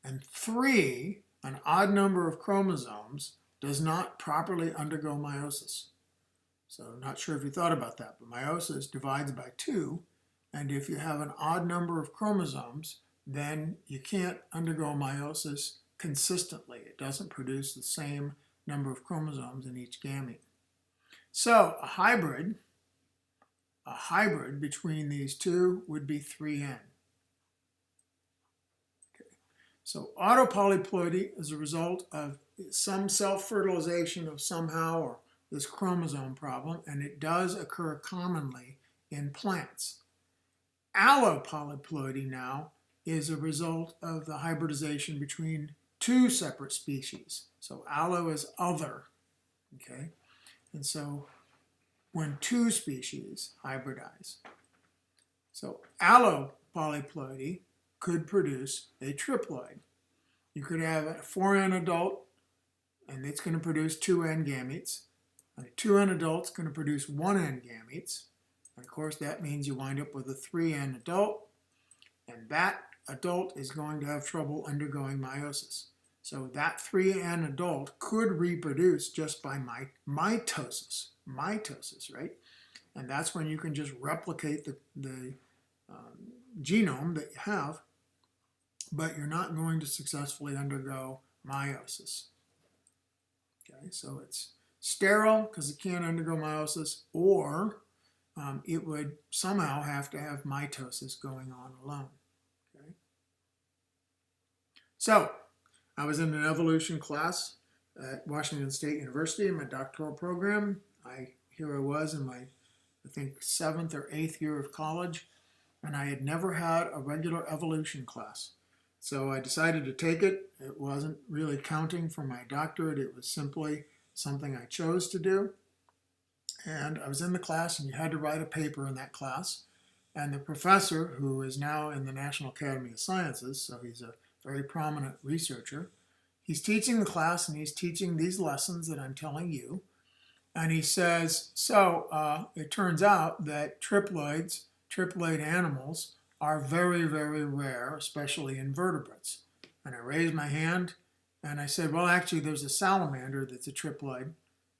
And 3, an odd number of chromosomes, does not properly undergo meiosis. So I'm not sure if you thought about that, but meiosis divides by 2, and if you have an odd number of chromosomes, then you can't undergo meiosis consistently. It doesn't produce the same number of chromosomes in each gamete. So a hybrid between these two would be 3N. Okay. So autopolyploidy is a result of some self-fertilization of somehow or this chromosome problem, and it does occur commonly in plants. Allopolyploidy now is a result of the hybridization between two separate species. So allo is other, okay? And so when two species hybridize. So allopolyploidy could produce a triploid. You could have a 4N adult, and it's going to produce 2N gametes. And a 2N adult is going to produce 1N gametes. And of course, that means you wind up with a 3N adult, and that adult is going to have trouble undergoing meiosis. So that 3N adult could reproduce just by mitosis, right? And that's when you can just replicate the genome that you have, but you're not going to successfully undergo meiosis. Okay, so it's sterile because it can't undergo meiosis, or it would somehow have to have mitosis going on alone. Okay? So I was in an evolution class at Washington State University in my doctoral program. Here I was in my, I think, 7th or 8th year of college, and I had never had a regular evolution class. So I decided to take it. It wasn't really counting for my doctorate. It was simply something I chose to do. And I was in the class, and you had to write a paper in that class. And the professor, who is now in the National Academy of Sciences, so he's a very prominent researcher, he's teaching the class and he's teaching these lessons that I'm telling you. And he says, so it turns out that triploid animals are very, very rare, especially in vertebrates. And I raised my hand and I said, well, actually, there's a salamander that's a triploid.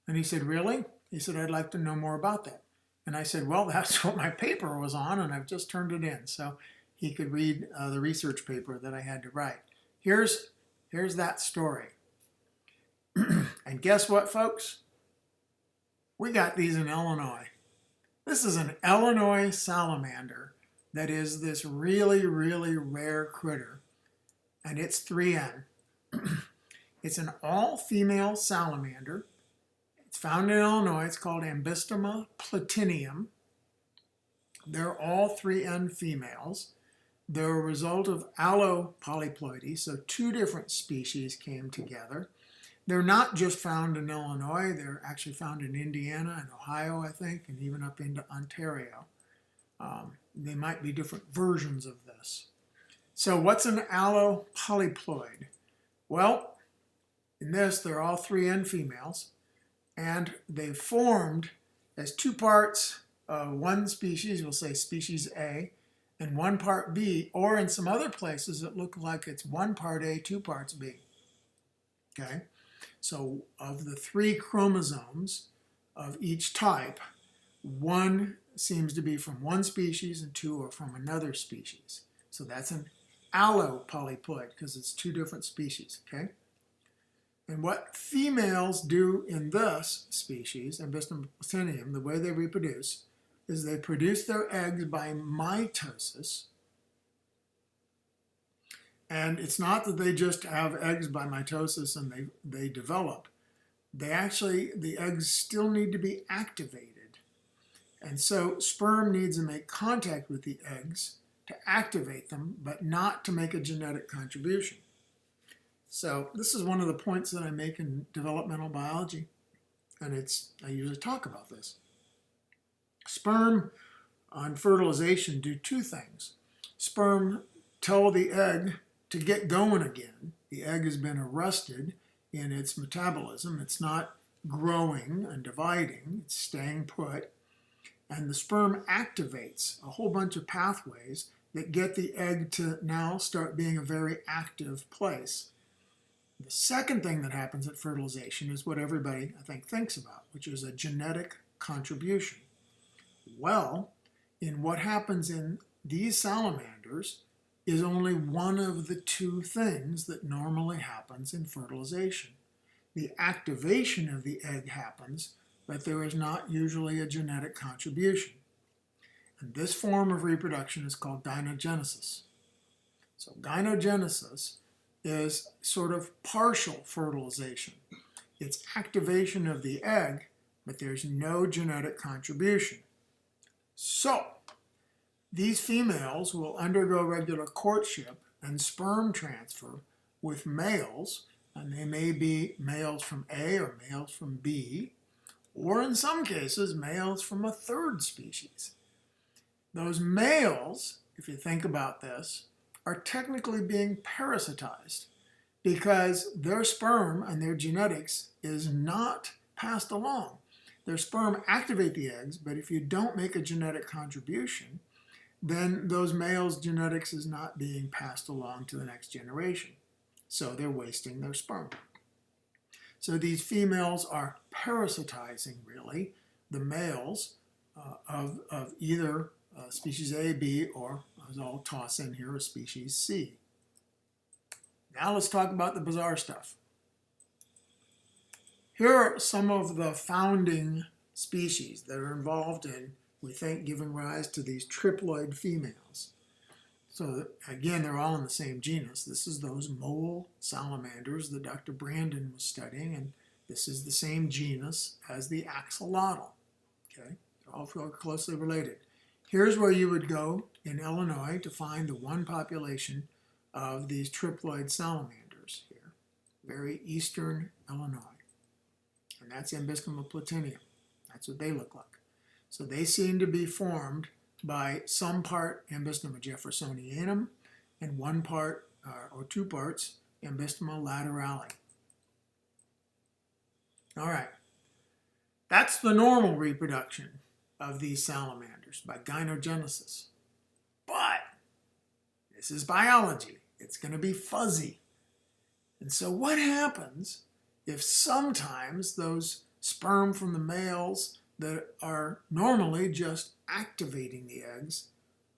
And he said, really? He said, I'd like to know more about that. And I said, well, that's what my paper was on, and I've just turned it in. So he could read the research paper that I had to write. Here's that story. And guess what, folks? We got these in Illinois. This is an Illinois salamander that is this really, really rare critter, and it's 3N. It's an all-female salamander. It's found in Illinois. It's called Ambystoma platinium. They're all 3N females. They're a result of allopolyploidy, so two different species came together. They're not just found in Illinois. They're actually found in Indiana and Ohio, I think, and even up into Ontario. They might be different versions of this. So what's an allopolyploid? Well, in this, they're all 3N females, and they formed as two parts of one species, we'll say species A, and one part B, or in some other places it looked like it's one part A, two parts B. Okay, so of the 3 chromosomes of each type, one seems to be from one species and 2 are from another species. So that's an allopolyploid because it's 2 different species, okay? And what females do in this species, Ambystoma platinium, the way they reproduce, is they produce their eggs by mitosis. And it's not that they just have eggs by mitosis and they develop. The eggs still need to be activated. And so sperm needs to make contact with the eggs to activate them, but not to make a genetic contribution. So this is one of the points that I make in developmental biology, and I usually talk about this. Sperm on fertilization do 2 things. Sperm tell the egg to get going again. The egg has been arrested in its metabolism. It's not growing and dividing, it's staying put. And the sperm activates a whole bunch of pathways that get the egg to now start being a very active place. The second thing that happens at fertilization is what everybody, I think, thinks about, which is a genetic contribution. Well, in what happens in these salamanders is only one of the 2 things that normally happens in fertilization. The activation of the egg happens, but there is not usually a genetic contribution. And this form of reproduction is called gynogenesis. So gynogenesis is sort of partial fertilization. It's activation of the egg, but there's no genetic contribution. So these females will undergo regular courtship and sperm transfer with males, and they may be males from A or males from B, or in some cases, males from a 3rd species. Those males, if you think about this, are technically being parasitized because their sperm and their genetics is not passed along. Their sperm activate the eggs, but if you don't make a genetic contribution, then those males' genetics is not being passed along to the next generation. So they're wasting their sperm. So these females are parasitizing, really, the males of either species A, B, or, as I'll toss in here, a species C. Now let's talk about the bizarre stuff. Here are some of the founding species that are involved in, we think, giving rise to these triploid females. So again, they're all in the same genus. This is those mole salamanders that Dr. Brandon was studying, and this is the same genus as the axolotl. Okay, they're all closely related. Here's where you would go in Illinois to find the one population of these triploid salamanders here, very eastern Illinois. And that's Ambystoma platinium. That's what they look like. So they seem to be formed by some part Ambystoma jeffersonianum and one part or 2 parts Ambystoma laterale. All right, that's the normal reproduction of these salamanders by gynogenesis. But this is biology. It's going to be fuzzy. And so what happens if sometimes those sperm from the males that are normally just activating the eggs,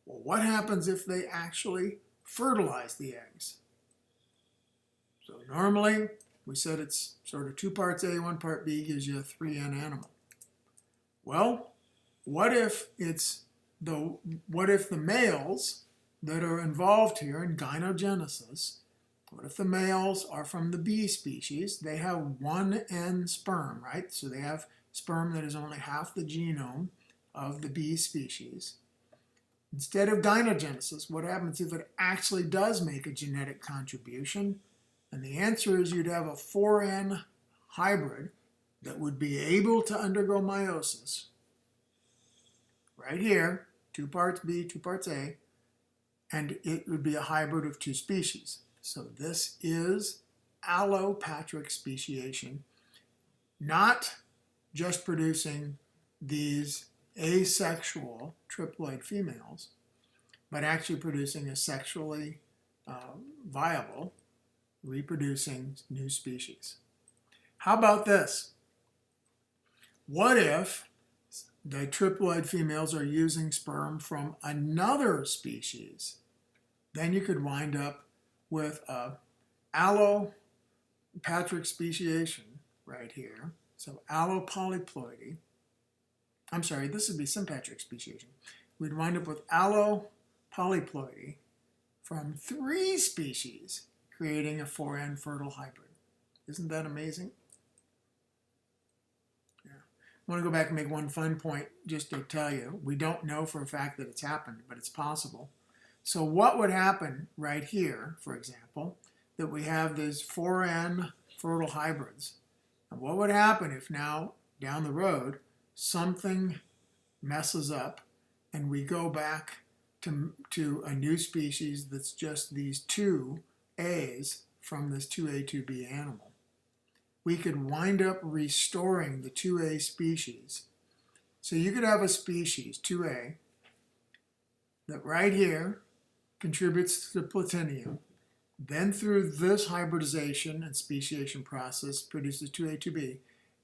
well, what happens if they actually fertilize the eggs? So normally, we said it's sort of 2 parts A, 1 part B gives you a 3N animal. Well, what if the males that are involved here in gynogenesis, what if the males are from the B species? They have 1N sperm, right? So they have sperm that is only half the genome of the B species. Instead of gynogenesis, what happens if it actually does make a genetic contribution? And the answer is you'd have a 4N hybrid that would be able to undergo meiosis. Right here, 2 parts B, 2 parts A, and it would be a hybrid of 2 species. So this is allopatric speciation, not just producing these asexual triploid females, but actually producing a sexually viable, reproducing new species. How about this? What if the triploid females are using sperm from another species? Then you could wind up with a allopatric speciation right here. So allopolyploidy. I'm sorry, this would be sympatric speciation. We'd wind up with allopolyploidy from 3 species, creating a 4N fertile hybrid. Isn't that amazing? Yeah. I want to go back and make one fun point just to tell you. We don't know for a fact that it's happened, but it's possible. So what would happen right here, for example, that we have these 4N fertile hybrids? And what would happen if now, down the road, something messes up and we go back to a new species that's just these 2 A's from this 2A, 2B animal? We could wind up restoring the 2A species. So you could have a species, 2A, that right here contributes to the plutinium, then through this hybridization and speciation process produces 2A, 2B,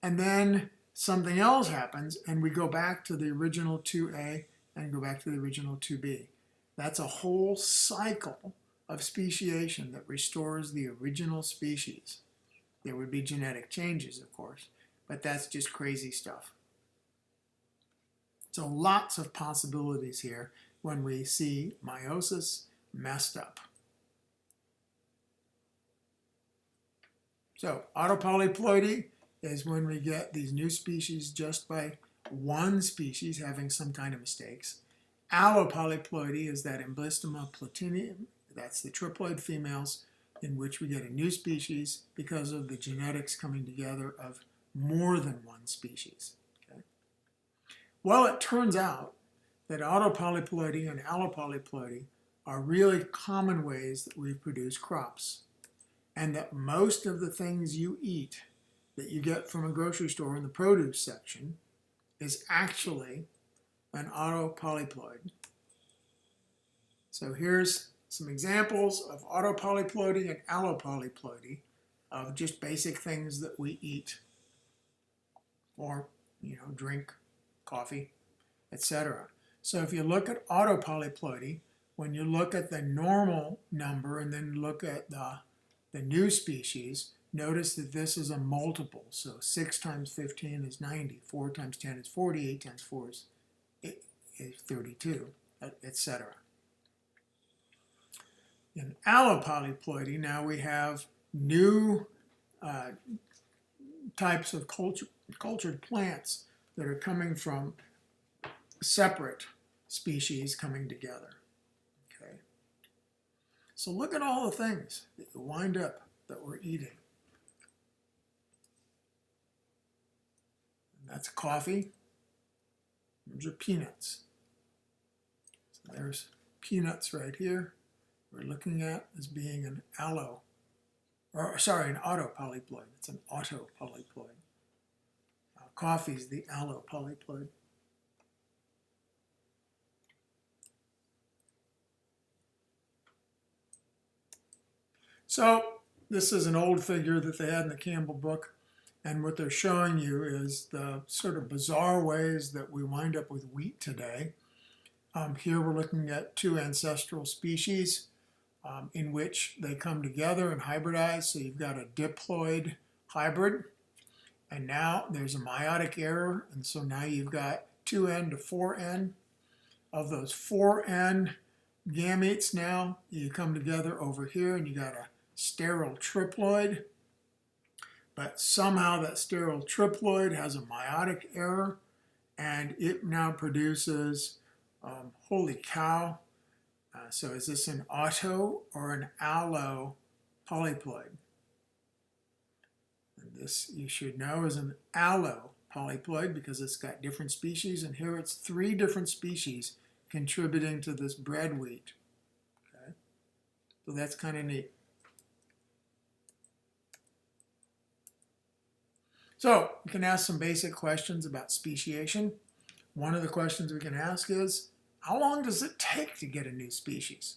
and then something else happens and we go back to the original 2A and go back to the original 2B. That's a whole cycle of speciation that restores the original species. There would be genetic changes, of course, but that's just crazy stuff. So lots of possibilities here when we see meiosis messed up. So autopolyploidy is when we get these new species just by one species having some kind of mistakes. Allopolyploidy is that Ambystoma plutinium, that's the triploid females, in which we get a new species because of the genetics coming together of more than one species. Okay? Well, it turns out that autopolyploidy and allopolyploidy are really common ways that we produce crops, and that most of the things you eat that you get from a grocery store in the produce section is actually an autopolyploid. So here's some examples of autopolyploidy and allopolyploidy of just basic things that we eat or, drink, coffee, etc. So if you look at autopolyploidy, when you look at the normal number and then look at the new species, notice that this is a multiple. So 6 times 15 is 90, 4 times 10 is 40, 8 times 4 is 32, etc. In allopolyploidy, now we have new types of cultured plants that are coming from separate species coming together. Okay. So look at all the things that you wind up that we're eating. And that's coffee. Those are peanuts. So there's peanuts right here. We're looking at as being an allopolyploid. or sorry, an autopolyploid. It's an autopolyploid. Coffee is the allopolyploid. So this is an old figure that they had in the Campbell book, and what they're showing you is the sort of bizarre ways that we wind up with wheat today. Here we're looking at two ancestral species in which they come together and hybridize. So you've got a diploid hybrid, and now there's a meiotic error, and so now you've got 2n to 4n. Of those 4n gametes now, you come together over here and you got a sterile triploid, but somehow that sterile triploid has a meiotic error, and it now produces, holy cow, so is this an auto or an allo polyploid? And this, you should know, is an allo polyploid because it's got different species, and here it's 3 different species contributing to this bread wheat. Okay, so that's kind of neat. So we can ask some basic questions about speciation. One of the questions we can ask is, how long does it take to get a new species?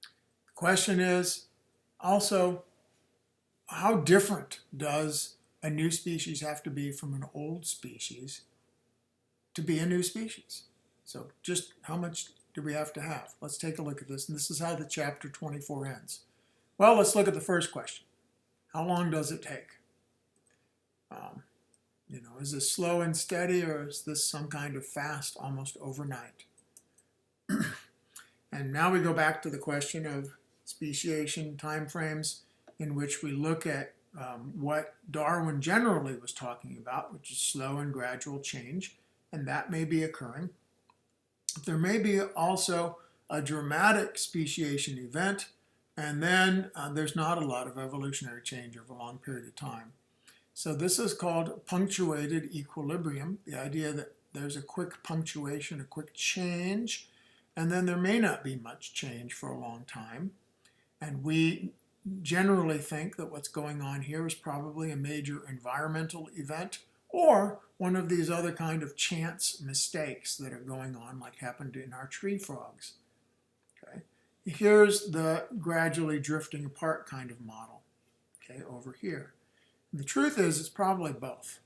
The question is also, how different does a new species have to be from an old species to be a new species? So just how much do we have to have? Let's take a look at this, and this is how the chapter 24 ends. Well, let's look at the first question. How long does it take? Is this slow and steady, or is this some kind of fast, almost overnight? And now we go back to the question of speciation timeframes, in which we look at what Darwin generally was talking about, which is slow and gradual change, and that may be occurring. There may be also a dramatic speciation event, and then there's not a lot of evolutionary change over a long period of time. So this is called punctuated equilibrium, the idea that there's a quick punctuation, a quick change, and then there may not be much change for a long time. And we generally think that what's going on here is probably a major environmental event or one of these other kind of chance mistakes that are going on, like happened in our tree frogs. Okay. Here's the gradually drifting apart kind of model, okay, over here. And the truth is, it's probably both.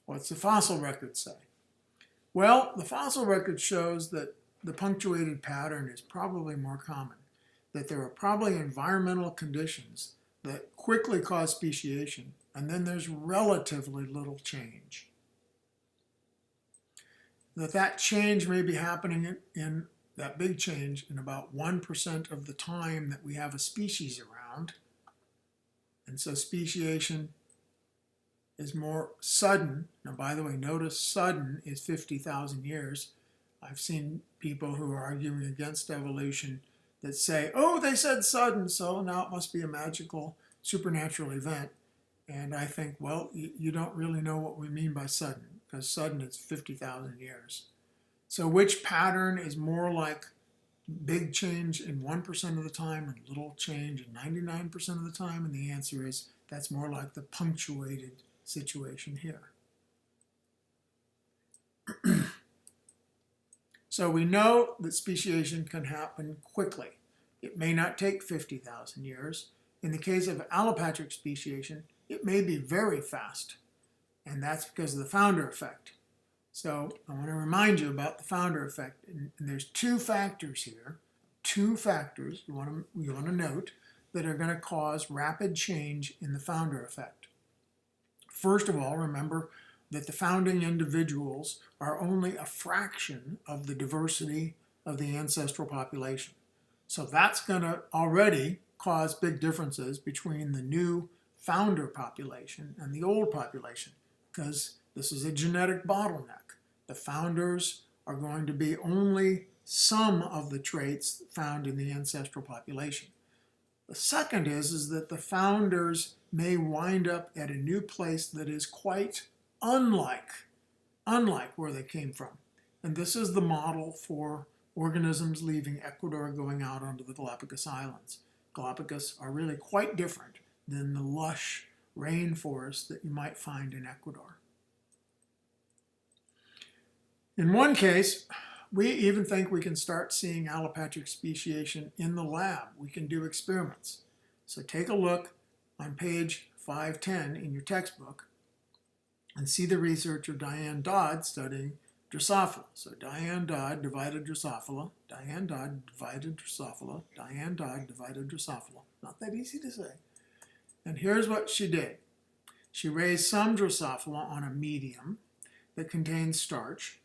What's the fossil record say? Well, the fossil record shows that the punctuated pattern is probably more common, that there are probably environmental conditions that quickly cause speciation, and then there's relatively little change. That change may be happening in that big change in about 1% of the time that we have a species around. And so speciation is more sudden. Now, by the way, notice sudden is 50,000 years. I've seen people who are arguing against evolution that say, oh, they said sudden, so now it must be a magical supernatural event. And I think, well, you don't really know what we mean by sudden, because sudden is 50,000 years. So which pattern is more like big change in 1% of the time and little change in 99% of the time? And the answer is that's more like the punctuated situation here. So we know that speciation can happen quickly. It may not take 50,000 years. In the case of allopatric speciation, it may be very fast, and that's because of the founder effect. So I want to remind you about the founder effect, and there's 2 factors here, 2 factors you want to note that are going to cause rapid change in the founder effect. First of all, remember that the founding individuals are only a fraction of the diversity of the ancestral population. So that's going to already cause big differences between the new founder population and the old population, because this is a genetic bottleneck. The founders are going to be only some of the traits found in the ancestral population. The second is that the founders may wind up at a new place that is quite unlike where they came from. And this is the model for organisms leaving Ecuador going out onto the Galapagos Islands. Galapagos are really quite different than the lush rainforest that you might find in Ecuador. In one case, we even think we can start seeing allopatric speciation in the lab. We can do experiments. So take a look on page 510 in your textbook and see the research of Diane Dodd studying Drosophila. So Diane Dodd divided Drosophila, Diane Dodd divided Drosophila, Diane Dodd divided Drosophila. Not that easy to say. And here's what she did. She raised some Drosophila on a medium that contained starch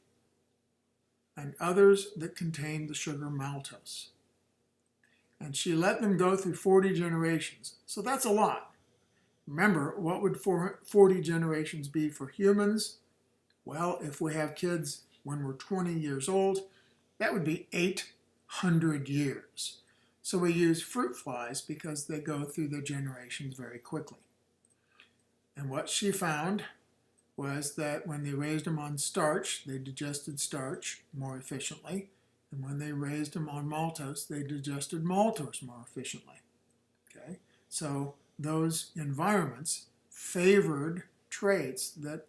and others that contained the sugar maltose. And she let them go through 40 generations. So that's a lot. Remember, what would 40 generations be for humans? Well, if we have kids when we're 20 years old, that would be 800 years. So we use fruit flies because they go through the generations very quickly. And what she found was that when they raised them on starch, they digested starch more efficiently. And when they raised them on maltose, they digested maltose more efficiently. Okay? So those environments favored traits that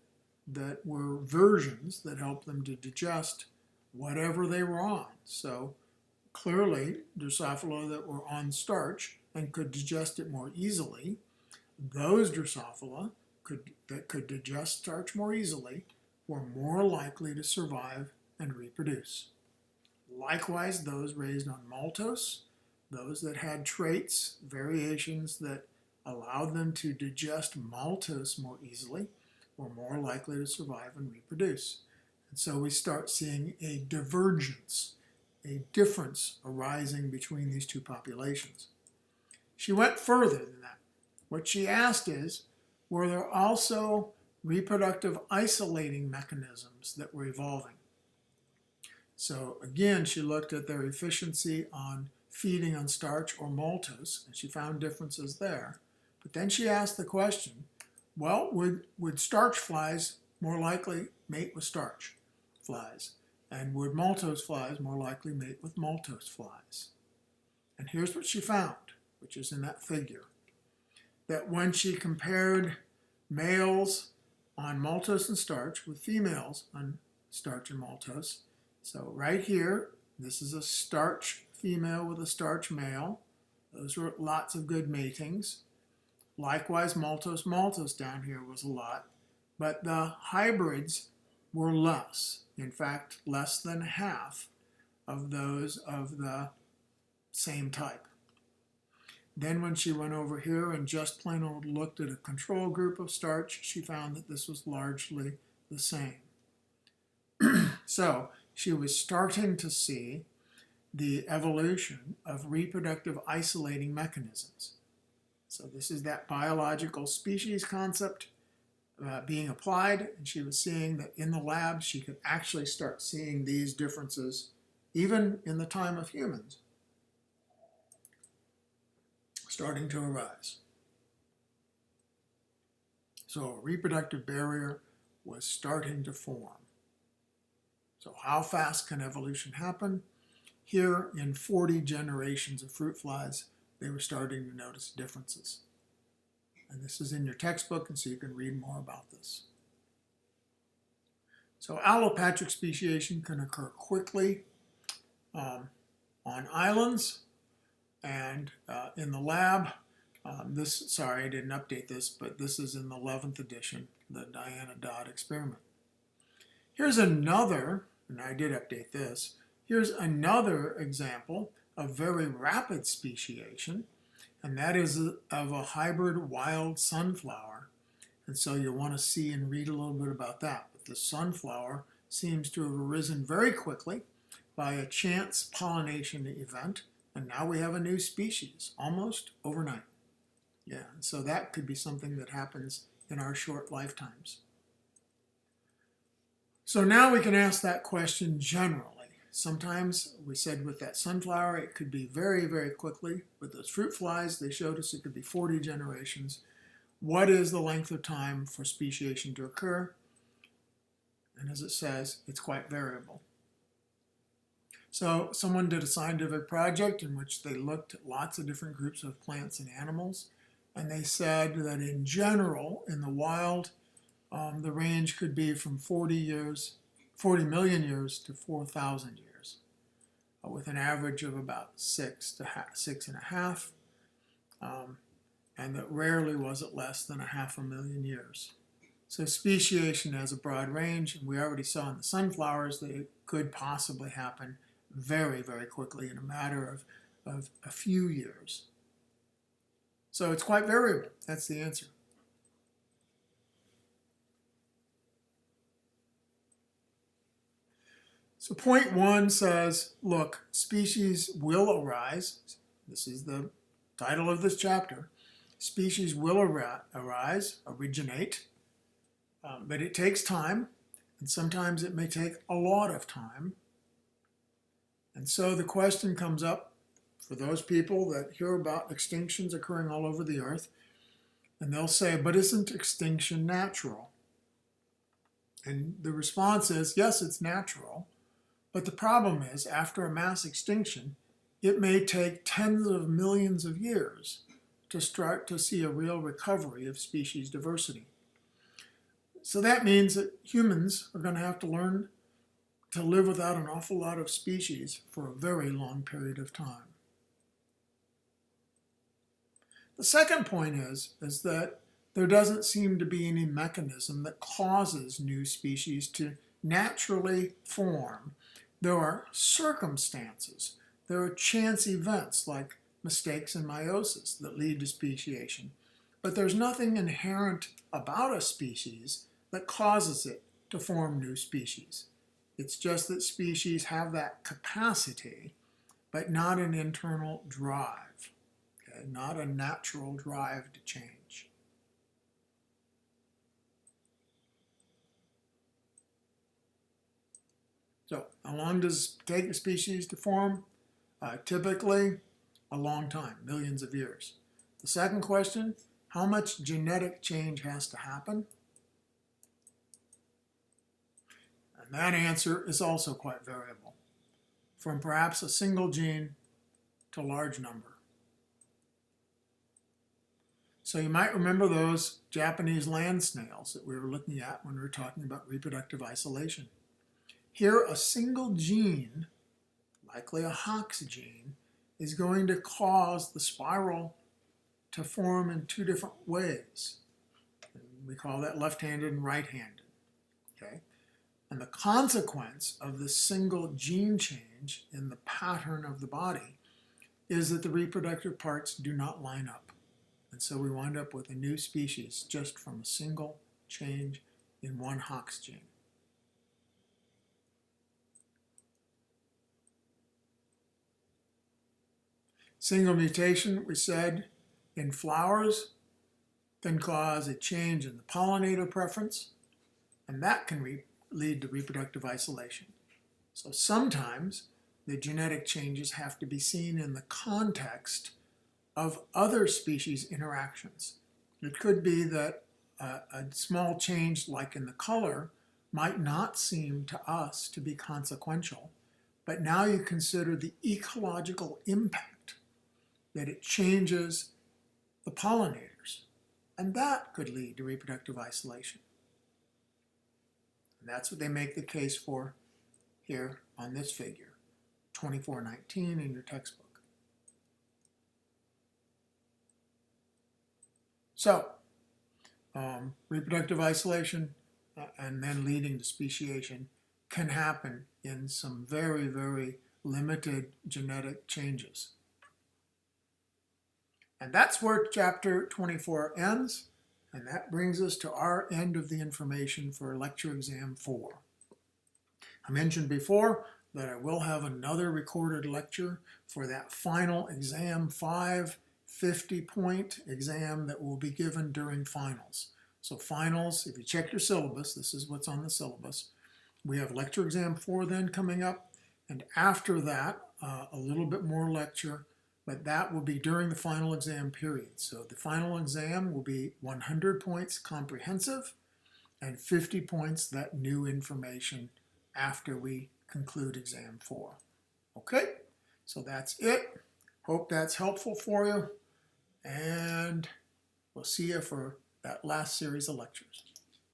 were versions that helped them to digest whatever they were on. So clearly, Drosophila that were on starch and could digest it more easily, those Drosophila that could digest starch more easily were more likely to survive and reproduce. Likewise, those raised on maltose, those that had traits, variations that allowed them to digest maltose more easily, were more likely to survive and reproduce. And so we start seeing a divergence, a difference arising between these two populations. She went further than that. What she asked is, were there also reproductive isolating mechanisms that were evolving? So again, she looked at their efficiency on feeding on starch or maltose, and she found differences there. But then she asked the question, well, would starch flies more likely mate with starch flies? And would maltose flies more likely mate with maltose flies? And here's what she found, which is in that figure. That when she compared males on maltose and starch with females on starch and maltose, so right here, this is a starch female with a starch male. Those were lots of good matings. Likewise, maltose down here was a lot, but the hybrids were less. In fact, less than half of those of the same type. Then when she went over here and just plain old looked at a control group of starch, she found that this was largely the same. So she was starting to see the evolution of reproductive isolating mechanisms. So this is that biological species concept being applied, and she was seeing that in the lab she could actually start seeing these differences even in the time of humans starting to arise. So a reproductive barrier was starting to form. So how fast can evolution happen? Here in 40 generations of fruit flies, they were starting to notice differences. And this is in your textbook, and so you can read more about this. So allopatric speciation can occur quickly on islands and in the lab. Sorry, I didn't update this, but this is in the 11th edition, the Diana Dodd experiment. Here's another, and I did update this, here's another example of very rapid speciation, and that is of a hybrid wild sunflower. And so you'll want to see and read a little bit about that. But the sunflower seems to have arisen very quickly by a chance pollination event, and now we have a new species, almost overnight. Yeah, so that could be something that happens in our short lifetimes. So now we can ask that question generally. Sometimes we said with that sunflower, it could be very, very quickly. With those fruit flies, they showed us it could be 40 generations. What is the length of time for speciation to occur? And as it says, it's quite variable. So someone did a scientific project in which they looked at lots of different groups of plants and animals, and they said that in general, in the wild, the range could be from 40 million years to 4,000 years, with an average of about 6.5, and that rarely was it less than 500,000 years. So speciation has a broad range, and we already saw in the sunflowers that it could possibly happen very, very quickly in a matter of a few years. So it's quite variable. That's the answer. So point 1 says, look, species will arise. This is the title of this chapter. Species will originate, but it takes time, and sometimes it may take a lot of time. And so the question comes up for those people that hear about extinctions occurring all over the earth, and they'll say, but isn't extinction natural? And the response is, yes, it's natural, but the problem is, after a mass extinction, it may take tens of millions of years to start to see a real recovery of species diversity. So that means that humans are going to have to learn to live without an awful lot of species for a very long period of time. The second point is that there doesn't seem to be any mechanism that causes new species to naturally form. There are circumstances, there are chance events like mistakes in meiosis that lead to speciation, but there's nothing inherent about a species that causes it to form new species. It's just that species have that capacity, but not an internal drive, okay? Not a natural drive to change. So how long does it take a species to form? Typically, a long time, millions of years. The second question, how much genetic change has to happen? And that answer is also quite variable, from perhaps a single gene to a large number. So you might remember those Japanese land snails that we were looking at when we were talking about reproductive isolation. Here, a single gene, likely a Hox gene, is going to cause the spiral to form in two different ways. And we call that left-handed and right-handed. Okay? And the consequence of this single gene change in the pattern of the body is that the reproductive parts do not line up. And so we wind up with a new species just from a single change in one Hox gene. Single mutation, we said, in flowers can cause a change in the pollinator preference, and that can lead to reproductive isolation. So sometimes the genetic changes have to be seen in the context of other species interactions. It could be that a small change like in the color might not seem to us to be consequential, but now you consider the ecological impact that it changes the pollinators, and that could lead to reproductive isolation. And that's what they make the case for here on this figure, 2419 in your textbook. So, reproductive isolation and then leading to speciation can happen in some very, very limited genetic changes. And that's where chapter 24 ends, and that brings us to our end of the information for lecture exam 4. I mentioned before that I will have another recorded lecture for that final exam 5 50-point exam that will be given during finals. So finals, if you check your syllabus, this is what's on the syllabus. We have lecture exam 4 then coming up, and after that, a little bit more lecture, but that will be during the final exam period. So the final exam will be 100 points comprehensive and 50 points that new information after we conclude exam 4. Okay, so that's it. Hope that's helpful for you, and we'll see you for that last series of lectures.